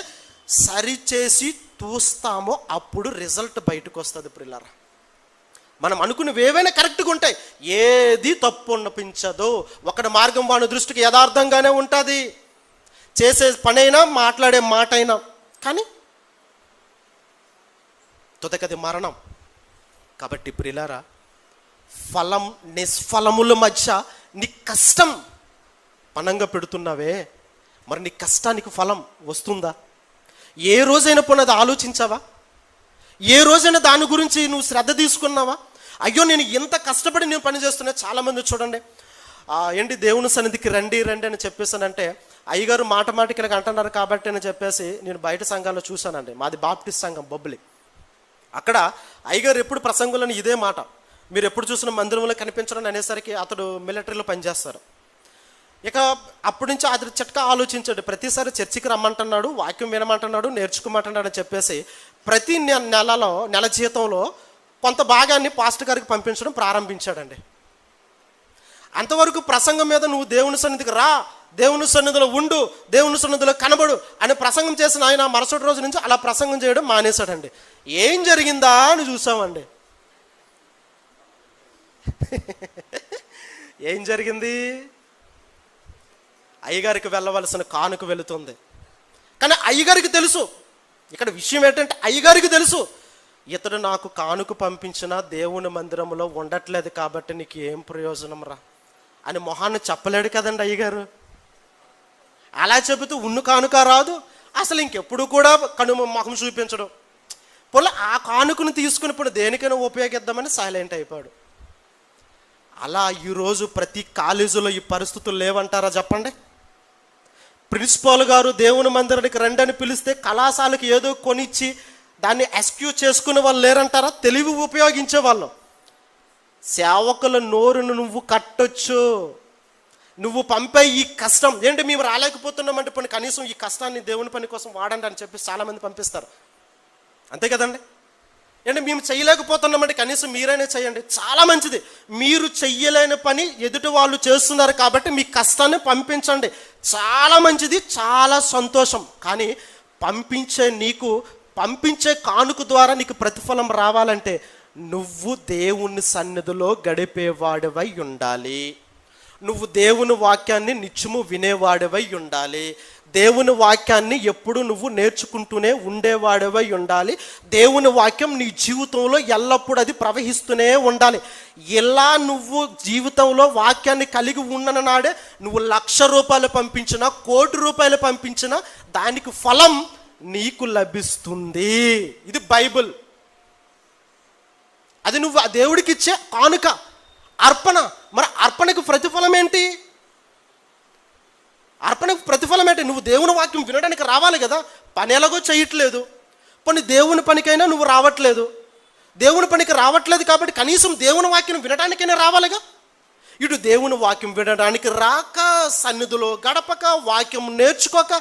సరిచేసి చూస్తామో అప్పుడు రిజల్ట్ బయటకు వస్తుంది. ప్రియులారా, మనం అనుకున్నవి ఏవైనా కరెక్ట్గా ఉంటాయి, ఏది తప్పు అనిపించదు. ఒకటి మార్గం వాని దృష్టికి యథార్థంగానే ఉంటుంది. చేసే పని అయినా, మాట్లాడే మాట అయినా. కానీ తుదకది మరణం. కాబట్టి ప్రియులారా, ఫలం నిష్ఫలముల మధ్య నీ కష్టం పనంగా పెడుతున్నావే, మరి నీ కష్టానికి ఫలం వస్తుందా? ఏ రోజైనా పోనీ అది ఆలోచించావా? ఏ రోజైనా దాని గురించి నువ్వు శ్రద్ధ తీసుకున్నావా? అయ్యో, నేను ఎంత కష్టపడి నేను పని చేస్తున్నా. చాలామంది చూడండి, ఏంటి దేవుని సన్నిధికి రండి రండి అని చెప్పేసానంటే, అయ్యగారు మాటకి ఇలాగ అంటున్నారు కాబట్టి అని చెప్పేసి నేను బయట సంఘాల్లో చూశానండి. మాది బాప్టిస్ట్ సంఘం బొబ్బిలి. అక్కడ అయ్యగారు ఎప్పుడు ప్రసంగంలోని ఇదే మాట, మీరు ఎప్పుడు చూసిన మందిరంలో కనిపించడం అనేసరికి అతడు మిలిటరీలో పనిచేస్తారు. ఇక అప్పటి నుంచి అతడు చిట్కా ఆలోచించాడు. ప్రతిసారి చర్చికి రమ్మంటున్నాడు, వాక్యం వినమంటున్నాడు, నేర్చుకోమంటున్నాడు అని చెప్పేసి ప్రతి నెల జీతంలో కొంత భాగాన్ని పాస్టర్ గారికి పంపించడం ప్రారంభించాడండి. అంతవరకు ప్రసంగం మీద నువ్వు దేవుని సన్నిధికి రా, దేవుని సన్నిధిలో ఉండు, దేవుని సన్నిధిలో కనబడు అని ప్రసంగం చేసిన ఆయన మరుసటి రోజు నుంచి అలా ప్రసంగం చేయడం మానేశాడండి. ఏం జరిగిందా అని చూసామండి. ఏం జరిగింది? అయ్యగారికి వెళ్ళవలసిన కానుక వెళుతుంది. కానీ అయ్యగారికి తెలుసు, ఇక్కడ విషయం ఏంటంటే అయ్యగారికి తెలుసు, ఇతడు నాకు కానుక పంపించిన దేవుని మందిరంలో ఉండట్లేదు కాబట్టి నీకు ఏం ప్రయోజనం రా అని మొహాన్ని చెప్పలేడు కదండి అయ్యగారు. అలా చెబుతూ ఉన్ను కానుక రాదు, అసలు ఇంకెప్పుడు కూడా మొహం చూపించడం. పోలే ఆ కానుకను తీసుకుని ఇప్పుడు దేనికైనా ఉపయోగిద్దామని సైలెంట్ అయిపోయాడు. అలా ఈరోజు ప్రతి కాలేజీలో ఈ పరిస్థితులు లేవంటారా చెప్పండి? ప్రిన్సిపాల్ గారు దేవుని మందిరానికి రండి అని పిలిస్తే కళాశాలకు ఏదో కొనిచ్చి దాన్ని ఎక్స్క్యూజ్ చేసుకునే వాళ్ళు లేరంటారా? తెలివి ఉపయోగించే వాళ్ళు. సేవకుల నోరును నువ్వు కట్టొచ్చు, నువ్వు పంపే ఈ కష్టం ఏంటి, మేము రాలేకపోతున్నామంటే పని కనీసం ఈ కష్టాన్ని దేవుని పని కోసం వాడండి అని చెప్పి చాలామంది పంపిస్తారు. అంతే కదండి? ఏంటి మేము చేయలేకపోతున్నామంటే కనీసం మీరైనా చేయండి, చాలా మంచిది. మీరు చెయ్యలేని పని ఎదుటి వాళ్ళు చేస్తున్నారు కాబట్టి మీ కష్టాన్ని పంపించండి, చాలా మంచిది, చాలా సంతోషం. కానీ పంపించే కానుక ద్వారా నీకు ప్రతిఫలం రావాలంటే నువ్వు దేవుని సన్నిధిలో గడిపేవాడివై ఉండాలి. నువ్వు దేవుని వాక్యాన్ని నిత్యము వినేవాడివై ఉండాలి. దేవుని వాక్యాన్ని ఎప్పుడు నువ్వు నేర్చుకుంటూనే ఉండేవాడివై ఉండాలి. దేవుని వాక్యం నీ జీవితంలో ఎల్లప్పుడూ అది ప్రవహిస్తూనే ఉండాలి. ఇలా నువ్వు జీవితంలో వాక్యాన్ని కలిగి ఉన్న నాడే నువ్వు 1,00,000 రూపాయలు పంపించినా, 1,00,00,000 రూపాయలు పంపించినా దానికి ఫలం నీకు లభిస్తుంది. ఇది బైబిల్. అది నువ్వు ఆ దేవుడికి ఇచ్చే కానుక, అర్పణ. మరి అర్పణకు ప్రతిఫలం ఏంటి? అర్పణకు ప్రతిఫలం ఏంటి? నువ్వు దేవుని వాక్యం వినడానికి రావాలి కదా. పని ఎలాగో చేయట్లేదు, పోనీ దేవుని పనికైనా నువ్వు రావట్లేదు. దేవుని పనికి రావట్లేదు కాబట్టి కనీసం దేవుని వాక్యం వినడానికైనా రావాలిగా. ఇటు దేవుని వాక్యం వినడానికి రాక, సన్నిధిలో గడపక, వాక్యం నేర్చుకోక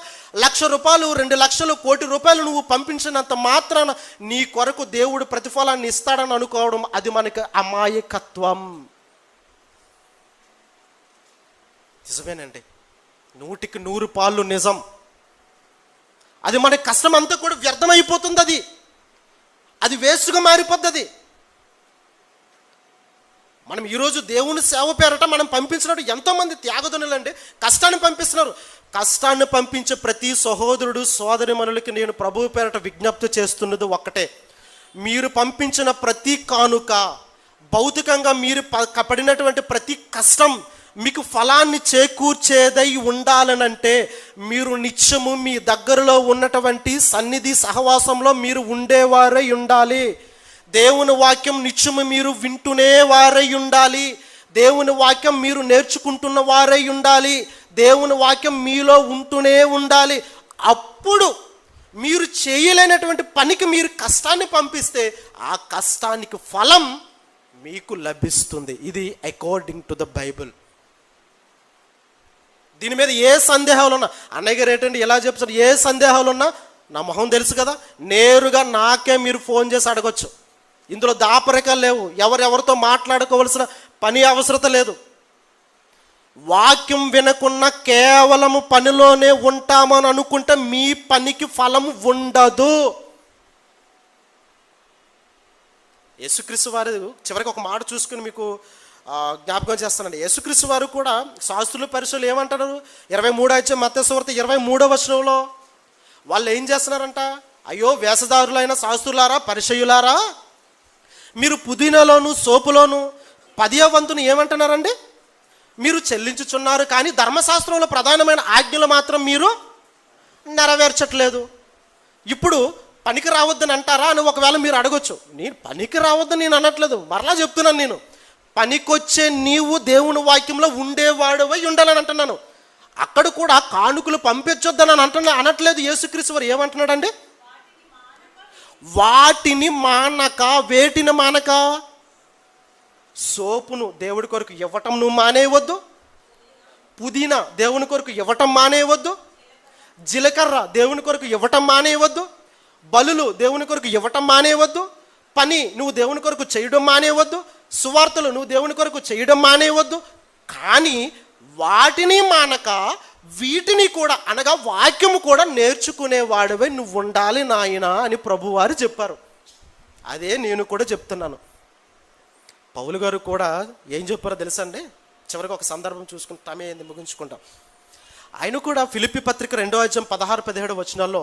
1,00,000 రూపాయలు, 2,00,000, 1,00,00,000 రూపాయలు నువ్వు పంపించినంత మాత్రాన నీ కొరకు దేవుడు ప్రతిఫలాన్ని ఇస్తాడని అనుకోవడం అది మనకి అమాయకత్వం. నిజమేనండి, 100కి 100 పాళ్ళు నిజం. అది మన కష్టం అంతా కూడా వ్యర్థమైపోతుంది, అది వేస్ట్గా మారిపోద్ది. మనం ఈరోజు దేవుని సేవ పేరట మనం పంపించినట్టు ఎంతోమంది త్యాగదనులండి కష్టాన్ని పంపిస్తున్నారు. కష్టాన్ని పంపించే ప్రతి సహోదరుడు సోదరిమణులకి నేను ప్రభువు పేరట విజ్ఞప్తి చేస్తున్నది ఒక్కటే, మీరు పంపించిన ప్రతి కానుక, భౌతికంగా మీరు పడినటువంటి ప్రతి కష్టం మీకు ఫలాన్ని చేకూర్చేదై ఉండాలనంటే మీరు నిత్యము మీ దగ్గరలో ఉన్నటువంటి సన్నిధి సహవాసంలో మీరు ఉండేవారై ఉండాలి. దేవుని వాక్యం నిత్యము మీరు వింటూనే వారై ఉండాలి. దేవుని వాక్యం మీరు నేర్చుకుంటున్న వారై ఉండాలి. దేవుని వాక్యం మీలో ఉంటూనే ఉండాలి. అప్పుడు మీరు చేయలేనటువంటి పనికి మీరు కష్టాన్ని పంపిస్తే ఆ కష్టానికి ఫలం మీకు లభిస్తుంది. ఇది అకార్డింగ్ టు ద బైబిల్. దీని మీద ఏ సందేహాలు ఉన్నా, అన్నయ్య గారు ఏంటంటే ఎలా చెప్తారు, ఏ సందేహాలు ఉన్నా నా మొహం తెలుసు కదా, నేరుగా నాకే మీరు ఫోన్ చేసి అడగొచ్చు. ఇందులో దాపరికాలు లేవు, ఎవరెవరితో మాట్లాడుకోవాల్సిన పని అవసరత లేదు. వాక్యం వినకున్నా కేవలము పనిలోనే ఉంటామని అనుకుంటే మీ పనికి ఫలం ఉండదు. యేసుక్రీస్తు వారు చివరికి ఒక మాట చూసుకుని మీకు జ్ఞాపకం చేస్తానండి. యేసుక్రీస్తు వారు కూడా శాస్త్రులు పరిశీలు ఏమంటారు? 23వ అధ్యాయం మత్తయి సువార్త 23వ వచనంలో వాళ్ళు ఏం చేస్తున్నారంట? అయ్యో వేషధారులైన శాస్త్రులారా, పరిసయ్యులారా, మీరు పుదీనాలోను సోపులోను 10వ వంతును ఏమంటున్నారండి? మీరు చెల్లించుచున్నారు, కానీ ధర్మశాస్త్రంలో ప్రధానమైన ఆజ్ఞలు మాత్రం మీరు నెరవేర్చట్లేదు. ఇప్పుడు పనికి రావద్దని అంటారా అని ఒకవేళ మీరు అడగొచ్చు. నేను పనికి రావద్దని నేను అనట్లేదు, మరలా చెప్తున్నాను. నేను పనికొచ్చే నీవు దేవుని వాక్యంలో ఉండేవాడువై ఉండాలని అంటున్నాను. అక్కడ కూడా కానుకలు పంపించొద్దని అనట్లేదు. యేసుక్రీస్తు వారు ఏమంటున్నాడండి? వాటిని మానక. వేటిని మానక? సోపును దేవుడి కొరకు ఇవ్వటం నువ్వు మానేయవద్దు, పుదీనా దేవుని కొరకు ఇవ్వటం మానేయవద్దు, జీలకర్ర దేవుని కొరకు ఇవ్వటం మానేయవద్దు, బలులు దేవుని కొరకు ఇవ్వటం మానేయవద్దు, పని నువ్వు దేవుని కొరకు చేయడం మానేయవద్దు, సువార్తలు నువ్వు దేవుని కొరకు చేయడం మానేయవద్దు. కానీ వాటిని మానక వీటిని కూడా, అనగా వాక్యము కూడా నేర్చుకునేవాడివే నువ్వు ఉండాలి నాయనా అని ప్రభువారు చెప్పారు. అదే నేను కూడా చెప్తున్నాను. పౌలు గారు కూడా ఏం చెప్పారో తెలుసా అండి? చివరికి ఒక సందర్భం చూసుకుంటామే, ముగించుకుంటాం. ఆయన కూడా ఫిలిప్పీ పత్రిక 2వ అధ్యాయం 16-17 వచనాల్లో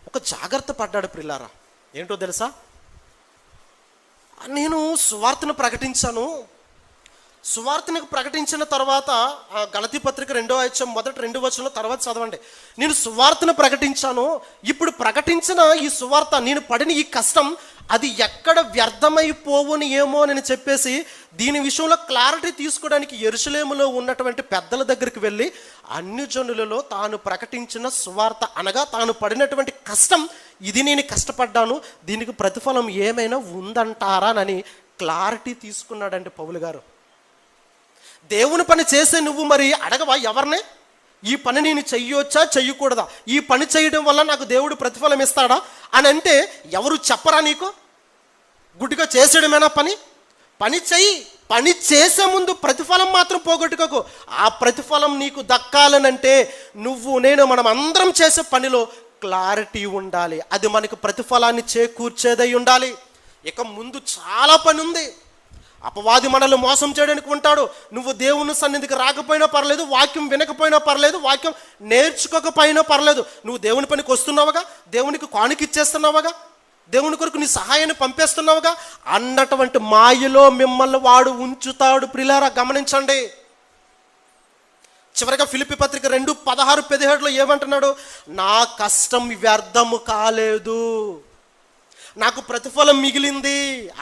ఒక జాగ్రత్త పడ్డాడు ప్రియులారా. ఏంటో తెలుసా? నేను సువార్తను ప్రకటించాను. సువార్తను ప్రకటించిన తర్వాత గలతీ పత్రిక 2వ అధ్యాయం మొదటి 2 వచనాల తర్వాత చదవండి. నేను సువార్తను ప్రకటించాను, ఇప్పుడు ప్రకటించిన ఈ సువార్త, నేను పడిన ఈ కష్టం అది ఎక్కడ వ్యర్థమైపోవుని ఏమో అని చెప్పేసి దీని విషయంలో క్లారిటీ తీసుకోవడానికి యెరూషలేములో ఉన్నటువంటి పెద్దల దగ్గరికి వెళ్ళి అన్ని జనులలో తాను ప్రకటించిన సువార్త, అనగా తాను పడినటువంటి కష్టం ఇది, నేను కష్టపడ్డాను, దీనికి ప్రతిఫలం ఏమైనా ఉందంటారా అని క్లారిటీ తీసుకున్నాడండి పౌలు గారు. దేవుని పని చేసే నువ్వు మరి అడగవా ఎవరినే? ఈ పని నేను చెయ్యొచ్చా చెయ్యకూడదా, ఈ పని చేయడం వల్ల నాకు దేవుడు ప్రతిఫలం ఇస్తాడా అని అంటే ఎవరు చెప్పరా నీకు? గుడ్డిగా చేసేయడమేనా పని? పని చెయ్యి, పని చేసే ముందు ప్రతిఫలం మాత్రం పోగొట్టుకోకు. ఆ ప్రతిఫలం నీకు దక్కాలనంటే నువ్వు నేను మనం అందరం చేసే పనిలో క్లారిటీ ఉండాలి. అది మనకు ప్రతిఫలాన్ని చేకూర్చేదై ఉండాలి. ఇక ముందు చాలా పని ఉంది. అపవాది మనల్ని మోసం చేయడానికి ఉంటాడు. నువ్వు దేవుని సన్నిధికి రాకపోయినా పర్లేదు, వాక్యం వినకపోయినా పర్లేదు, వాక్యం నేర్చుకోకపోయినా పర్లేదు, నువ్వు దేవుని పనికి వస్తున్నావుగా, దేవునికి కానుక ఇచ్చేస్తున్నావుగా, దేవుని కొరకు నీ సహాయాన్ని పంపేస్తున్నావుగా అన్నటువంటి మాయలో మిమ్మల్ని వాడు ఉంచుతాడు. ప్రియులారా గమనించండి. చివరిగా ఫిలిప్పీ పత్రిక 2:16-17 ఏమంటున్నాడు? నా కష్టం వ్యర్థము కాలేదు, నాకు ప్రతిఫలం మిగిలింది.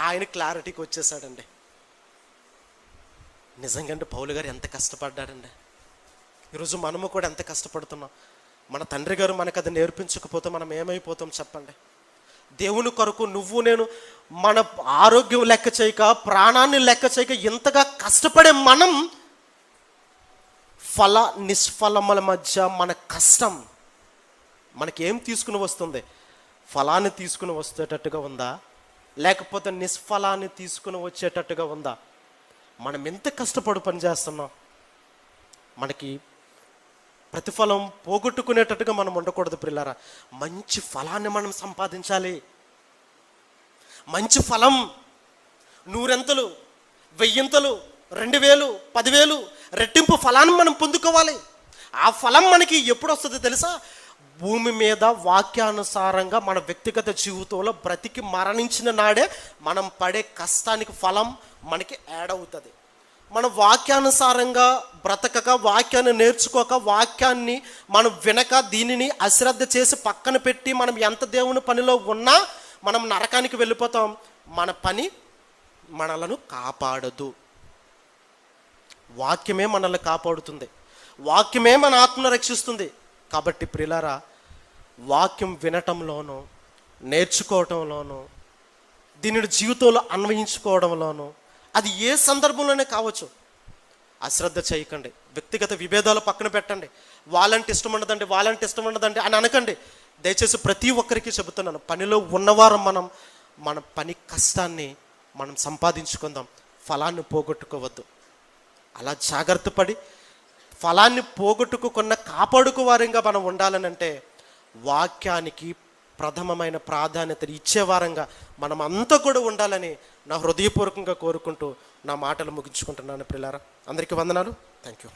ఆయన క్లారిటీకి వచ్చేసాడండి. నిజంగా అంటే పౌలు గారు ఎంత కష్టపడ్డాడండి. ఈరోజు మనము కూడా ఎంత కష్టపడుతున్నాం. మన తండ్రి గారు మనకు అది నేర్పించకపోతే మనం ఏమైపోతాం చెప్పండి? దేవుని కొరకు నువ్వు నేను మన ఆరోగ్యం లెక్క చేయక, ప్రాణాన్ని లెక్క చేయక ఇంతగా కష్టపడే మనం ఫల నిష్ఫలముల మధ్య మన కష్టం మనకేం తీసుకుని వస్తుంది? ఫలాన్ని తీసుకుని వచ్చేటట్టుగా ఉందా, లేకపోతే నిష్ఫలాన్ని తీసుకుని వచ్చేటట్టుగా ఉందా? మనం ఎంత కష్టపడి పనిచేస్తున్నాం, మనకి ప్రతిఫలం పోగొట్టుకునేటట్టుగా మనం ఉండకూడదు ప్రియులారా. మంచి ఫలాన్ని మనం సంపాదించాలి. మంచి ఫలం 100 1000 2000 10,000 రెట్టింపు ఫలాన్ని మనం పొందుకోవాలి. ఆ ఫలం మనకి ఎప్పుడు వస్తుందో తెలుసా? భూమి మీద వాక్యానుసారంగా మన వ్యక్తిగత జీవితంలో బ్రతికి మరణించిన నాడే మనం పడే కష్టానికి ఫలం మనకి యాడ్ అవుతుంది. మనం వాక్యానుసారంగా బ్రతకక, వాక్యాన్ని నేర్చుకోక, వాక్యాన్ని మనం వినక, దీనిని అశ్రద్ధ చేసి పక్కన పెట్టి మనం ఎంత దేవుని పనిలో ఉన్నా మనం నరకానికి వెళ్ళిపోతాం. మన పని మనలను కాపాడదు. వాక్యమే మనల్ని కాపాడుతుంది, వాక్యమే మన ఆత్మను రక్షిస్తుంది. కాబట్టి ప్రియులారా, వాక్యం వినటంలోనూ నేర్చుకోవటంలోనూ దీనిని జీవితంలో అన్వయించుకోవడంలోనూ అది ఏ సందర్భంలోనే కావచ్చు, అశ్రద్ధ చేయకండి. వ్యక్తిగత విభేదాలు పక్కన పెట్టండి. వాళ్ళంటే ఇష్టం ఉండదండి అని అనకండి. దయచేసి ప్రతి ఒక్కరికి చెబుతున్నాను, పనిలో ఉన్నవారం మన పని కష్టాన్ని మనం సంపాదించుకుందాం, ఫలాన్ని పోగొట్టుకోవద్దు. అలా జాగ్రత్త పడి ఫలాన్ని పోగొట్టుకున్న కాపాడుకోవారంగా మనం ఉండాలనంటే వాక్యానికి ప్రథమమైన ప్రాధాన్యత ఇచ్చేవారంగా మనం అంతా కూడా ఉండాలని నా హృదయపూర్వకంగా కోరుకుంటూ నా మాటలు ముగించుకుంటున్నాను. పిల్లారా, అందరికీ వందనాలు. Thank you.